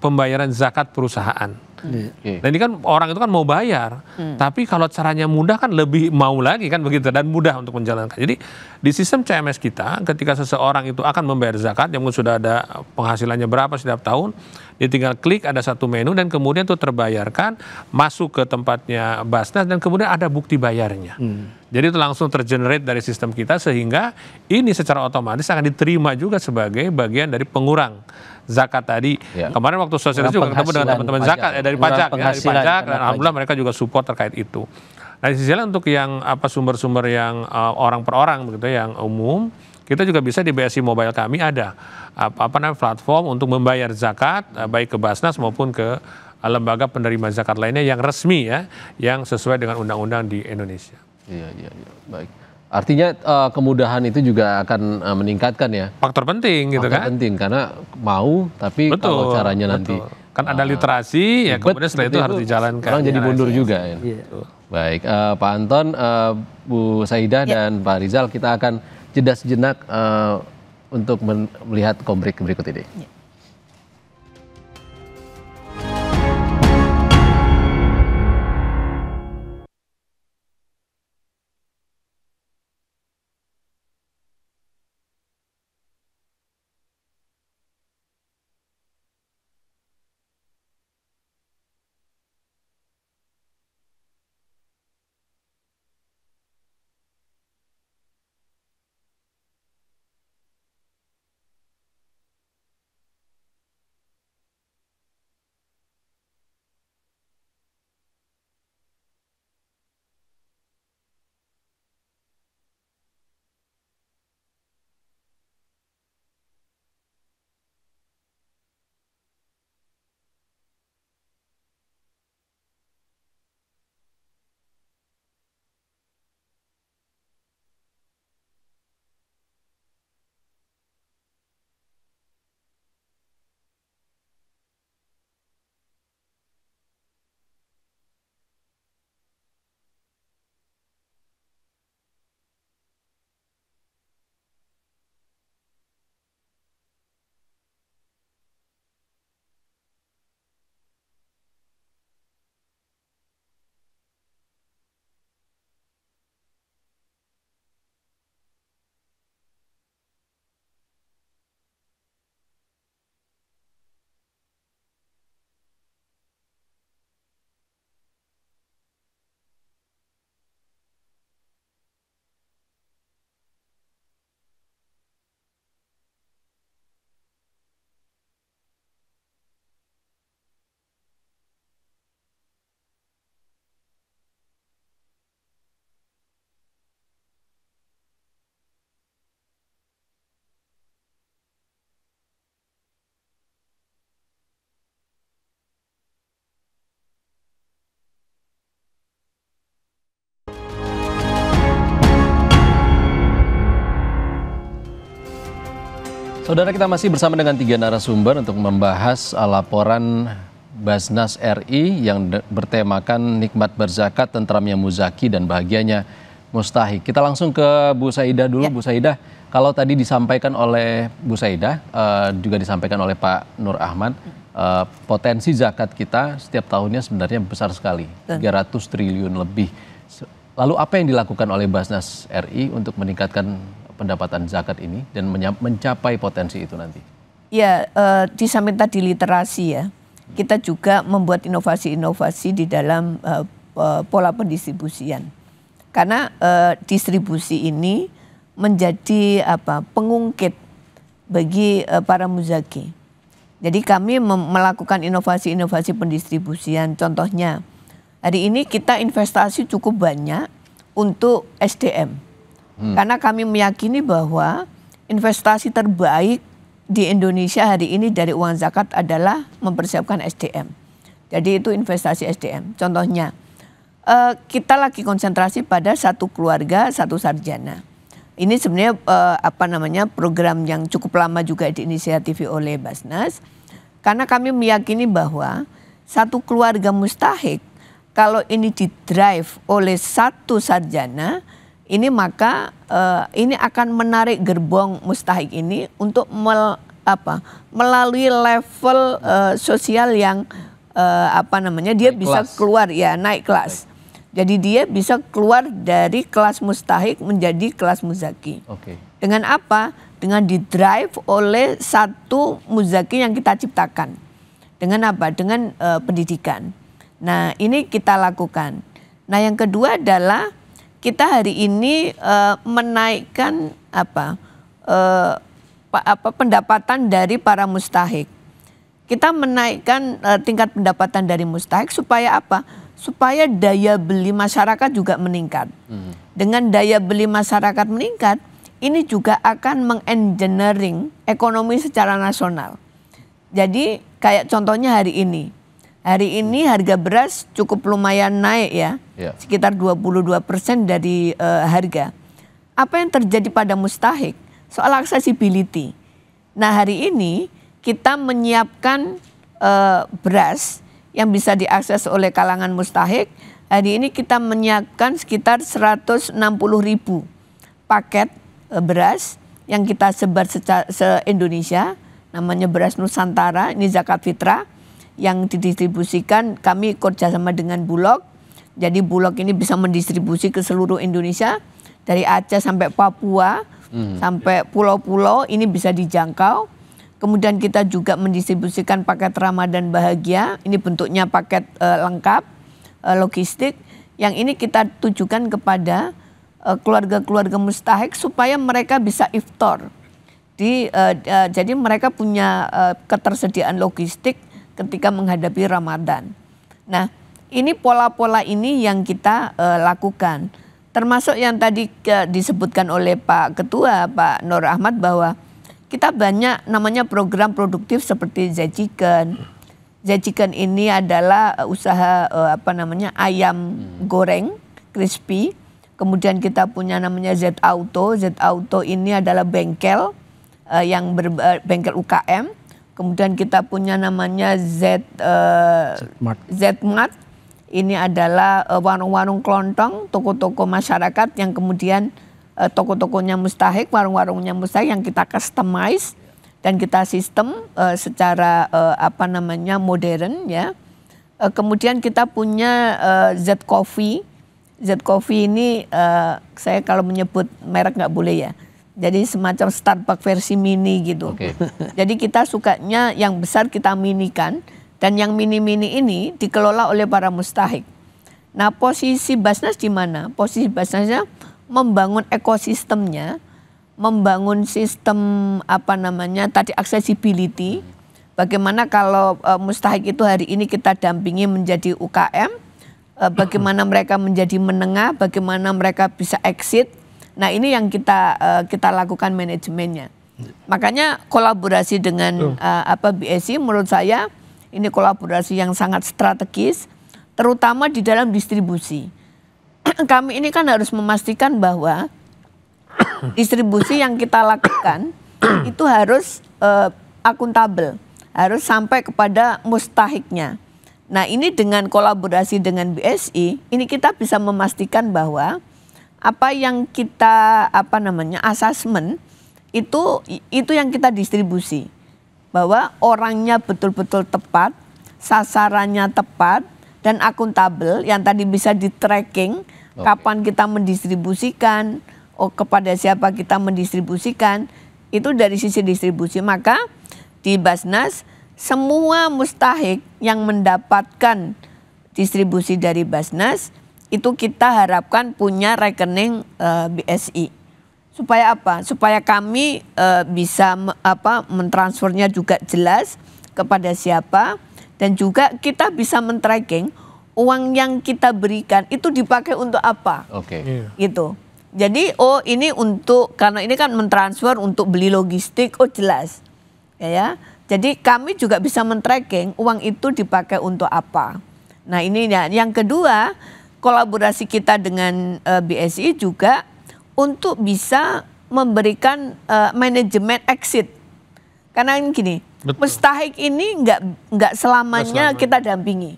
pembayaran zakat perusahaan. Dan ini kan orang itu kan mau bayar, tapi kalau caranya mudah kan lebih mau lagi kan begitu, dan mudah untuk menjalankan. Jadi di sistem CMS kita ketika seseorang itu akan membayar zakat yang sudah ada penghasilannya berapa setiap tahun, dia tinggal klik ada satu menu dan kemudian itu terbayarkan, masuk ke tempatnya Basnas dan kemudian ada bukti bayarnya. Jadi itu langsung tergenerate dari sistem kita sehingga ini secara otomatis akan diterima juga sebagai bagian dari pengurang zakat tadi. Kemarin waktu sosialisasi juga ketemu dengan teman-teman zakat dari pajak dan alhamdulillah mereka juga support terkait itu. Nah, di sisi lain untuk yang sumber-sumber yang orang per orang begitu yang umum, kita juga bisa di BSI Mobile kami ada platform untuk membayar zakat baik ke Basnas maupun ke lembaga penerima zakat lainnya yang resmi ya, yang sesuai dengan undang-undang di Indonesia. Iya, baik. Artinya kemudahan itu juga akan meningkatkan ya. Faktor penting gitu kan. Faktor penting karena mau tapi kalau caranya nanti kan ada literasi ya kemudian setelah itu harus dijalankan. Orang jadi mundur juga ya. Baik, Pak Anton, Bu Saidah dan Pak Rizal, kita akan jeda sejenak untuk melihat kombrek berikut ini. Saudara, kita masih bersama dengan 3 narasumber untuk membahas laporan Basnas RI yang bertemakan nikmat berzakat, tentramnya muzaki, dan bahagianya mustahik. Kita langsung ke Bu Saidah dulu. Bu Saidah, kalau tadi disampaikan oleh Bu Saidah, juga disampaikan oleh Pak Nur Ahmad, potensi zakat kita setiap tahunnya sebenarnya besar sekali, 300 triliun lebih. Lalu apa yang dilakukan oleh Basnas RI untuk meningkatkan pendapatan zakat ini dan mencapai potensi itu nanti? Ya, di samping tadi literasi ya, kita juga membuat inovasi-inovasi di dalam pola pendistribusian. Karena distribusi ini menjadi pengungkit bagi para muzaki. Jadi kami melakukan inovasi-inovasi pendistribusian. Contohnya, hari ini kita investasi cukup banyak untuk SDM. Karena kami meyakini bahwa investasi terbaik di Indonesia hari ini dari uang zakat adalah mempersiapkan SDM. Jadi itu investasi SDM. Contohnya, kita lagi konsentrasi pada satu keluarga, satu sarjana. Ini sebenarnya program yang cukup lama juga diinisiatifi oleh Basnas. Karena kami meyakini bahwa satu keluarga mustahik, kalau ini didrive oleh satu sarjana, ini maka ini akan menarik gerbong mustahik ini untuk melalui level sosial yang dia naik bisa kelas. Keluar ya, naik kelas. Jadi dia bisa keluar dari kelas mustahik menjadi kelas muzaki. Dengan apa? Dengan didrive oleh satu muzaki yang kita ciptakan. Dengan apa? Dengan pendidikan. Nah, ini kita lakukan. Nah, yang kedua adalah kita hari ini menaikkan pendapatan dari para mustahik. Kita menaikkan tingkat pendapatan dari mustahik supaya apa? Supaya daya beli masyarakat juga meningkat. Dengan daya beli masyarakat meningkat, ini juga akan mengengineering ekonomi secara nasional. Jadi kayak contohnya hari ini. Hari ini harga beras cukup lumayan naik ya, sekitar 22% dari harga. Apa yang terjadi pada mustahik? Soal accessibility. Nah, hari ini kita menyiapkan beras yang bisa diakses oleh kalangan mustahik. Hari ini kita menyiapkan sekitar 160.000 paket beras yang kita sebar se-Indonesia. Namanya beras Nusantara, ini zakat fitrah. Yang didistribusikan, kami kerjasama dengan Bulog. Jadi Bulog ini bisa mendistribusi ke seluruh Indonesia. Dari Aceh sampai Papua, sampai pulau-pulau ini bisa dijangkau. Kemudian kita juga mendistribusikan paket Ramadan Bahagia. Ini bentuknya paket lengkap, logistik. Yang ini kita tujukan kepada keluarga-keluarga mustahik supaya mereka bisa iftar. Jadi mereka punya ketersediaan logistik ketika menghadapi Ramadan. Nah, ini pola-pola ini yang kita lakukan. Termasuk yang tadi disebutkan oleh Pak Ketua, Pak Nur Ahmad, bahwa kita banyak namanya program produktif seperti Z-Chicken. Z-Chicken ini adalah usaha ayam goreng crispy. Kemudian kita punya namanya Z-Auto. Z-Auto ini adalah bengkel bengkel UKM. Kemudian kita punya namanya Z-Mart. Ini adalah warung-warung kelontong, toko-toko masyarakat yang kemudian toko-tokonya mustahik, warung-warungnya mustahik yang kita customize dan kita sistem secara modern ya. Kemudian kita punya Z-Coffee. Z-Coffee ini saya kalau menyebut merek nggak boleh ya. Jadi semacam Starbucks versi mini gitu. Jadi kita sukanya yang besar kita minikan. Dan yang mini-mini ini dikelola oleh para mustahik. Nah, posisi Basnas di mana? Posisi Basnasnya membangun ekosistemnya, membangun sistem tadi accessibility. Bagaimana kalau mustahik itu hari ini kita dampingi menjadi UKM, bagaimana mereka menjadi menengah, bagaimana mereka bisa exit. Nah, ini yang kita lakukan manajemennya. Makanya kolaborasi dengan BSI menurut saya ini kolaborasi yang sangat strategis, terutama di dalam distribusi. Kami ini kan harus memastikan bahwa distribusi yang kita lakukan itu harus akuntabel, harus sampai kepada mustahiknya. Nah ini dengan kolaborasi dengan BSI, ini kita bisa memastikan bahwa apa yang kita asesmen itu yang kita distribusi, bahwa orangnya betul-betul tepat, sasarannya tepat dan akuntabel, yang tadi bisa di tracking kapan kita mendistribusikan, kepada siapa kita mendistribusikan, itu dari sisi distribusi. Maka di Basnas semua mustahik yang mendapatkan distribusi dari Basnas itu kita harapkan punya rekening BSI. Supaya apa? Supaya kami bisa mentransfernya juga jelas kepada siapa, dan juga kita bisa men-tracking uang yang kita berikan itu dipakai untuk apa. Gitu. Jadi ini untuk, karena ini kan mentransfer untuk beli logistik, jelas. Ya. Jadi kami juga bisa men-tracking uang itu dipakai untuk apa. Nah ini yang kedua, kolaborasi kita dengan BSI juga untuk bisa memberikan manajemen exit. Karena gini, mustahik ini nggak selamanya kita dampingi.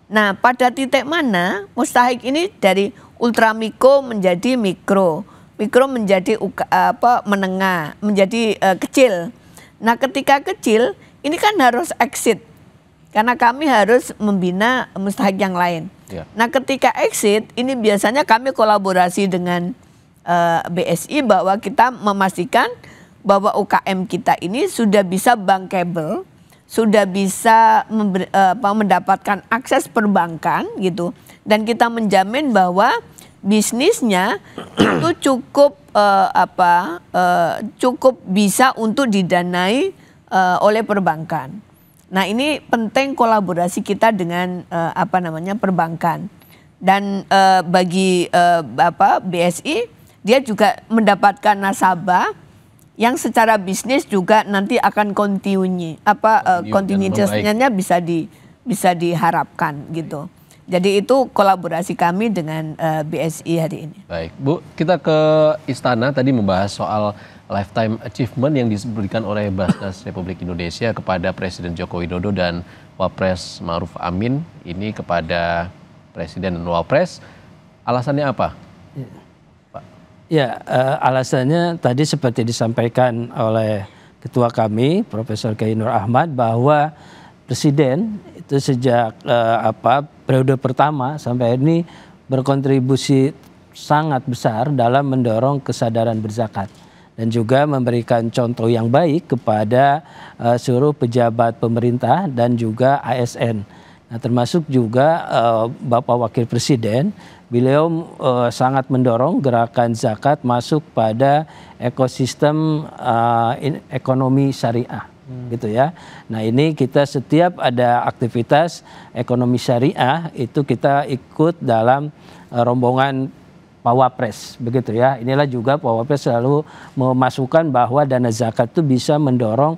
Nah pada titik mana mustahik ini dari ultramikro menjadi mikro, mikro menjadi menengah, menjadi kecil. Nah ketika kecil ini kan harus exit, karena kami harus membina mustahik yang lain. Nah ketika exit ini biasanya kami kolaborasi dengan BSI bahwa kita memastikan bahwa UKM kita ini sudah bisa bankable, sudah bisa mendapatkan akses perbankan gitu, dan kita menjamin bahwa bisnisnya itu cukup cukup bisa untuk didanai oleh perbankan. Nah ini penting kolaborasi kita dengan perbankan, dan bagi BSI dia juga mendapatkan nasabah yang secara bisnis juga nanti akan kontinuitasnya bisa diharapkan gitu. Jadi itu kolaborasi kami dengan BSI hari ini. Baik, Bu, kita ke Istana tadi membahas soal lifetime achievement yang diberikan oleh Basnas Republik Indonesia kepada Presiden Joko Widodo dan Wapres Ma'ruf Amin ini kepada Presiden dan Wapres. Alasannya apa? Pak? Ya, alasannya tadi seperti disampaikan oleh Ketua kami, Profesor Kiai Nur Ahmad, bahwa Presiden itu sejak periode pertama sampai ini berkontribusi sangat besar dalam mendorong kesadaran berzakat dan juga memberikan contoh yang baik kepada seluruh pejabat pemerintah dan juga ASN. Nah, termasuk juga Bapak Wakil Presiden, beliau sangat mendorong gerakan zakat masuk pada ekosistem ekonomi syariah. Gitu ya. Nah ini kita setiap ada aktivitas ekonomi syariah itu kita ikut dalam rombongan Pak Wapres, begitu ya. Inilah juga Pak Wapres selalu memasukkan bahwa dana zakat itu bisa mendorong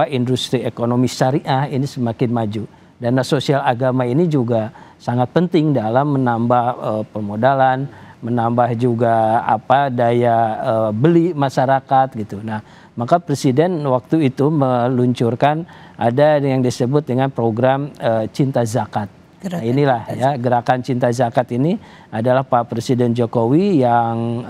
industri ekonomi syariah ini semakin maju. Dana sosial agama ini juga sangat penting dalam menambah permodalan, menambah juga daya beli masyarakat gitu. Nah, maka Presiden waktu itu meluncurkan ada yang disebut dengan program Cinta Zakat. Nah, inilah ya gerakan Cinta Zakat ini adalah Pak Presiden Jokowi yang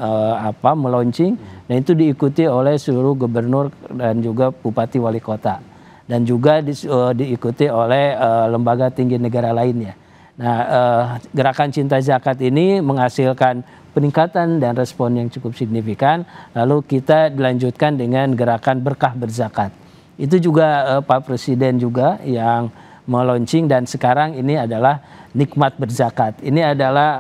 meluncing, dan itu diikuti oleh seluruh gubernur dan juga bupati wali kota, dan juga diikuti oleh lembaga tinggi negara lainnya. Nah, gerakan Cinta Zakat ini menghasilkan peningkatan dan respon yang cukup signifikan. Lalu kita dilanjutkan dengan gerakan Berkah Berzakat. Itu juga Pak Presiden juga yang meluncing, dan sekarang ini adalah Nikmat Berzakat. Ini adalah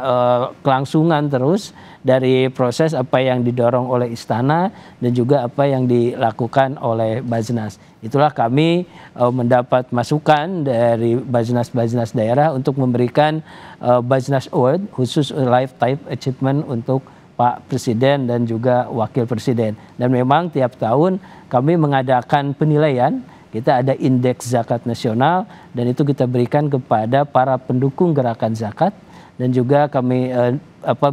kelangsungan terus dari proses apa yang didorong oleh Istana dan juga apa yang dilakukan oleh Basnas. Itulah kami mendapat masukan dari Basnas daerah untuk memberikan Basnas Award khusus Lifetime Achievement untuk Pak Presiden dan juga Wakil Presiden. Dan memang tiap tahun kami mengadakan penilaian. Kita ada indeks zakat nasional, dan itu kita berikan kepada para pendukung gerakan zakat, dan juga kami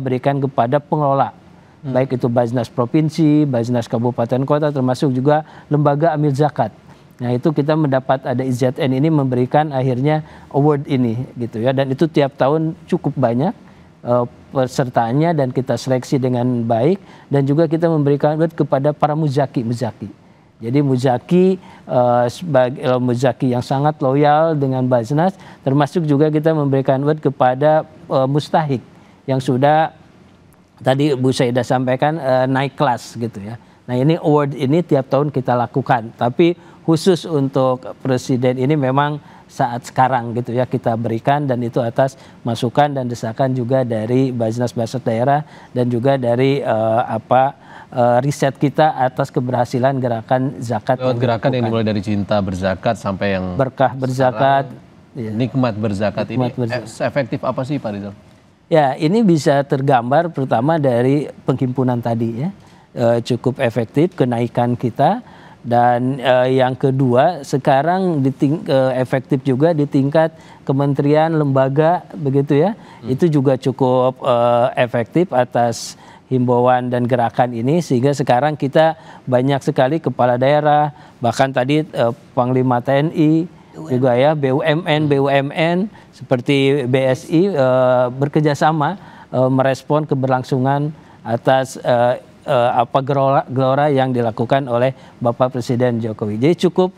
berikan kepada pengelola baik itu Basnas Provinsi, Basnas Kabupaten Kota, termasuk juga lembaga amil zakat. Nah itu kita mendapat ada IZN ini memberikan akhirnya award ini gitu ya, dan itu tiap tahun cukup banyak pesertanya dan kita seleksi dengan baik, dan juga kita memberikan award kepada para muzaki. Jadi muzaki sebagai muzaki yang sangat loyal dengan Basnas, termasuk juga kita memberikan award kepada mustahik yang sudah tadi Bu Saidah sampaikan naik kelas gitu ya. Nah ini award ini tiap tahun kita lakukan, tapi khusus untuk presiden ini memang saat sekarang gitu ya kita berikan, dan itu atas masukan dan desakan juga dari Basnas daerah dan juga dari riset kita atas keberhasilan gerakan zakat. Lewat gerakan yang dimulai dari cinta berzakat sampai yang berkah berzakat, nikmat berzakat ini efektif apa sih Pak Rizal? Ya ini bisa tergambar pertama dari penghimpunan tadi ya, cukup efektif kenaikan kita, dan yang kedua sekarang efektif juga di tingkat kementerian lembaga begitu ya, itu juga cukup efektif atas himbauan dan gerakan ini, sehingga sekarang kita banyak sekali kepala daerah, bahkan tadi Panglima TNI juga ya, BUMN seperti BSI bekerjasama merespon keberlangsungan atas gelora yang dilakukan oleh Bapak Presiden Jokowi. Jadi cukup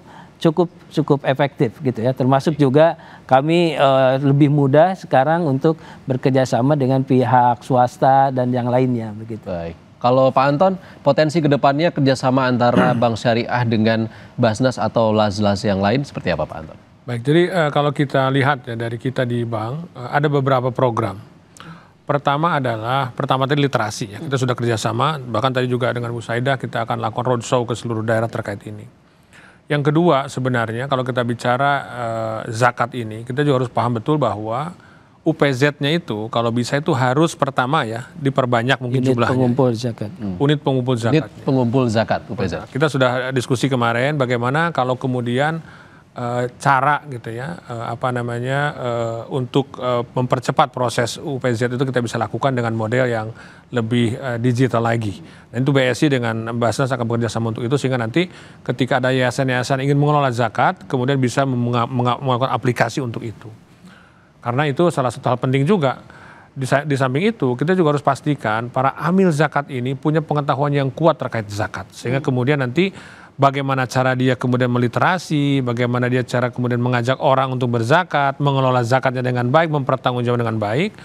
efektif gitu ya, termasuk juga kami lebih mudah sekarang untuk bekerjasama dengan pihak swasta dan yang lainnya begitu. Baik. Kalau Pak Anton, potensi kedepannya kerjasama antara Bank Syariah dengan Basnas atau Lazlas yang lain seperti apa Pak Anton? Baik, jadi kalau kita lihat ya dari kita di bank, ada beberapa program. Pertama tadi literasi ya, kita sudah kerjasama, bahkan tadi juga dengan Bu Saidah kita akan lakukan roadshow ke seluruh daerah terkait ini. Yang kedua sebenarnya kalau kita bicara zakat ini, kita juga harus paham betul bahwa UPZ-nya itu kalau bisa itu harus pertama ya diperbanyak mungkin jumlahnya. Pengumpul zakat. Unit pengumpul zakat. Unit pengumpul zakat UPZ. Kita sudah diskusi kemarin bagaimana kalau kemudian cara gitu ya untuk mempercepat proses UPZ itu kita bisa lakukan dengan model yang lebih digital lagi. Dan itu BSI dengan Basnas akan bekerja sama untuk itu, sehingga nanti ketika ada yayasan-yayasan ingin mengelola zakat kemudian bisa melakukan aplikasi untuk itu. Karena itu salah satu hal penting juga. Di samping itu kita juga harus pastikan para amil zakat ini punya pengetahuan yang kuat terkait zakat, sehingga kemudian nanti bagaimana cara dia kemudian meliterasi, bagaimana dia cara kemudian mengajak orang untuk berzakat, mengelola zakatnya dengan baik, mempertanggungjawabkan dengan baik.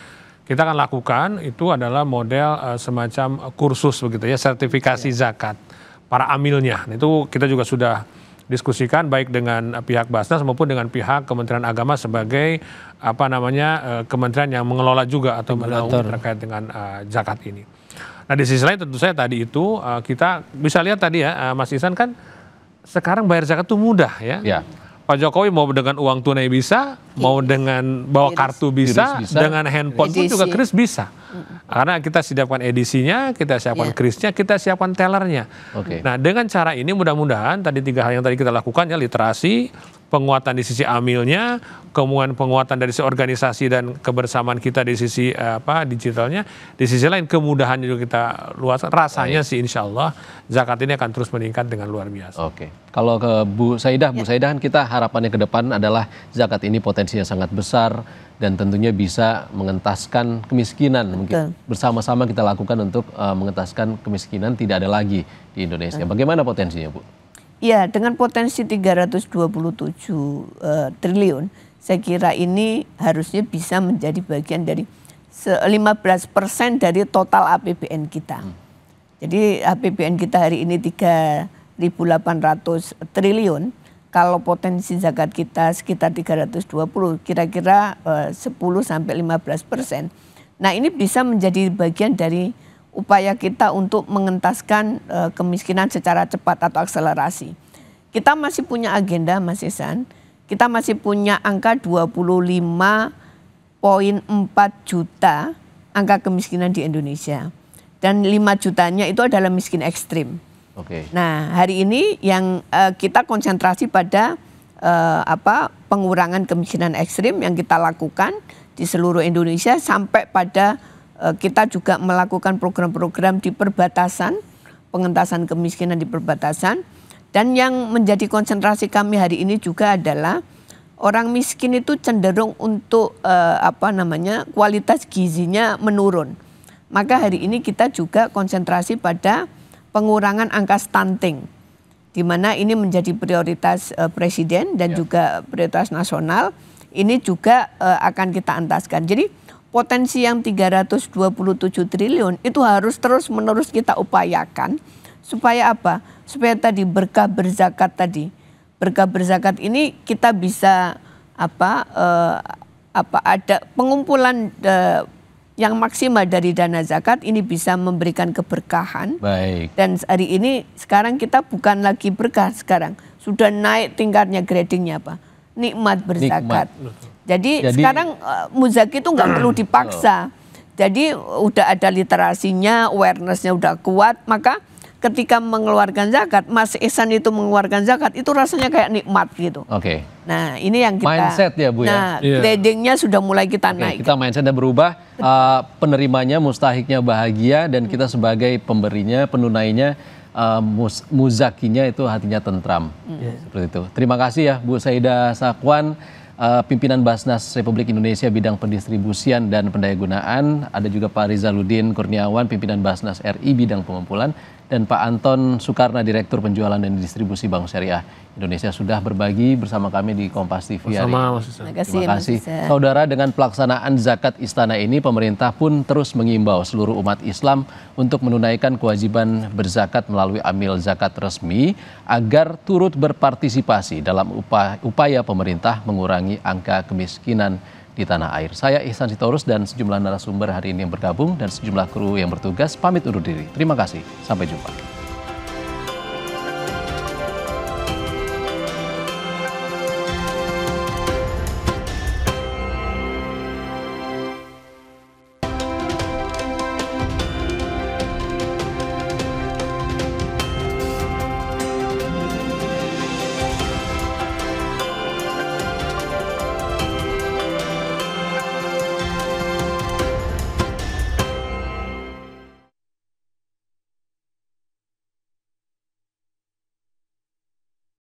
Kita akan lakukan itu adalah model semacam kursus begitu ya, sertifikasi zakat para amilnya. Itu kita juga sudah diskusikan baik dengan pihak Basnas maupun dengan pihak Kementerian Agama sebagai kementerian yang mengelola juga atau menaungi terkait dengan zakat ini. Nah di sisi lain tentu saya tadi itu kita bisa lihat tadi ya Mas Ihsan, kan sekarang bayar zakat itu mudah ya. Pak Jokowi mau dengan uang tunai bisa, mau dengan bawa kartu bisa, dengan handphone pun juga kris bisa. Karena kita siapkan edisinya, kita siapkan krisnya, kita siapkan tellernya. Nah dengan cara ini mudah-mudahan tadi 3 hal yang tadi kita lakukan ya, literasi, penguatan di sisi amilnya, kemudian penguatan dari sisi organisasi dan kebersamaan kita di sisi digitalnya, di sisi lain kemudahannya juga kita luaskan. Rasanya sih insya Allah zakat ini akan terus meningkat dengan luar biasa. Kalau ke Bu Saidah, Bu Saidah kan kita harapannya ke depan adalah zakat ini potensinya sangat besar dan tentunya bisa mengentaskan kemiskinan. Mungkin bersama-sama kita lakukan untuk mengentaskan kemiskinan tidak ada lagi di Indonesia. Bagaimana potensinya Bu? Ya, dengan potensi 327 triliun, saya kira ini harusnya bisa menjadi bagian dari 15% dari total APBN kita. Jadi APBN kita hari ini 3.800 triliun, kalau potensi zakat kita sekitar 320, kira-kira 10-15%. Nah ini bisa menjadi bagian dari upaya kita untuk mengentaskan kemiskinan secara cepat atau akselerasi. Kita masih punya agenda Mas Ihsan, kita masih punya angka 25,4 juta angka kemiskinan di Indonesia. Dan 5 jutanya itu adalah miskin ekstrim. Nah hari ini yang kita konsentrasi pada pengurangan kemiskinan ekstrim yang kita lakukan di seluruh Indonesia sampai pada kita juga melakukan program-program di perbatasan, pengentasan kemiskinan di perbatasan. Dan yang menjadi konsentrasi kami hari ini juga adalah orang miskin itu cenderung untuk kualitas gizinya menurun. Maka hari ini kita juga konsentrasi pada pengurangan angka stunting, di mana ini menjadi prioritas Presiden dan juga prioritas nasional. Ini juga akan kita entaskan. Jadi potensi yang 327 triliun itu harus terus-menerus kita upayakan supaya apa? Supaya tadi berkah berzakat tadi. Berkah berzakat ini kita bisa ada pengumpulan yang maksimal dari dana zakat ini bisa memberikan keberkahan. Baik. Dan hari ini sekarang kita bukan lagi berkah sekarang. Sudah naik tingkatnya gradingnya apa? Nikmat berzakat. Jadi sekarang muzaki itu nggak perlu dipaksa. Jadi udah ada literasinya, awarenessnya udah kuat, maka ketika mengeluarkan zakat, Mas Ihsan itu mengeluarkan zakat, itu rasanya kayak nikmat gitu. Oke. Nah ini yang kita, mindset ya Bu ya? Nah gradingnya sudah mulai kita naik. Kita mindsetnya berubah, penerimanya, mustahiknya bahagia, dan kita sebagai pemberinya, penunainya, muzakinya itu hatinya tentram. Seperti itu. Terima kasih ya Bu Saidah Sakwan, pimpinan Basnas Republik Indonesia bidang pendistribusian dan pendayagunaan. Ada juga Pak Rizaluddin Kurniawan, pimpinan Basnas RI bidang pengumpulan, dan Pak Anton Soekarna, Direktur Penjualan dan Distribusi Bank Syariah Indonesia, sudah berbagi bersama kami di Kompas TV hari ini. Terima kasih. Saudara, dengan pelaksanaan zakat istana ini, pemerintah pun terus mengimbau seluruh umat Islam untuk menunaikan kewajiban berzakat melalui amil zakat resmi agar turut berpartisipasi dalam upaya pemerintah mengurangi angka kemiskinan di tanah air. Saya Ihsan Sitorus dan sejumlah narasumber hari ini yang bergabung dan sejumlah kru yang bertugas pamit undur diri. Terima kasih. Sampai jumpa.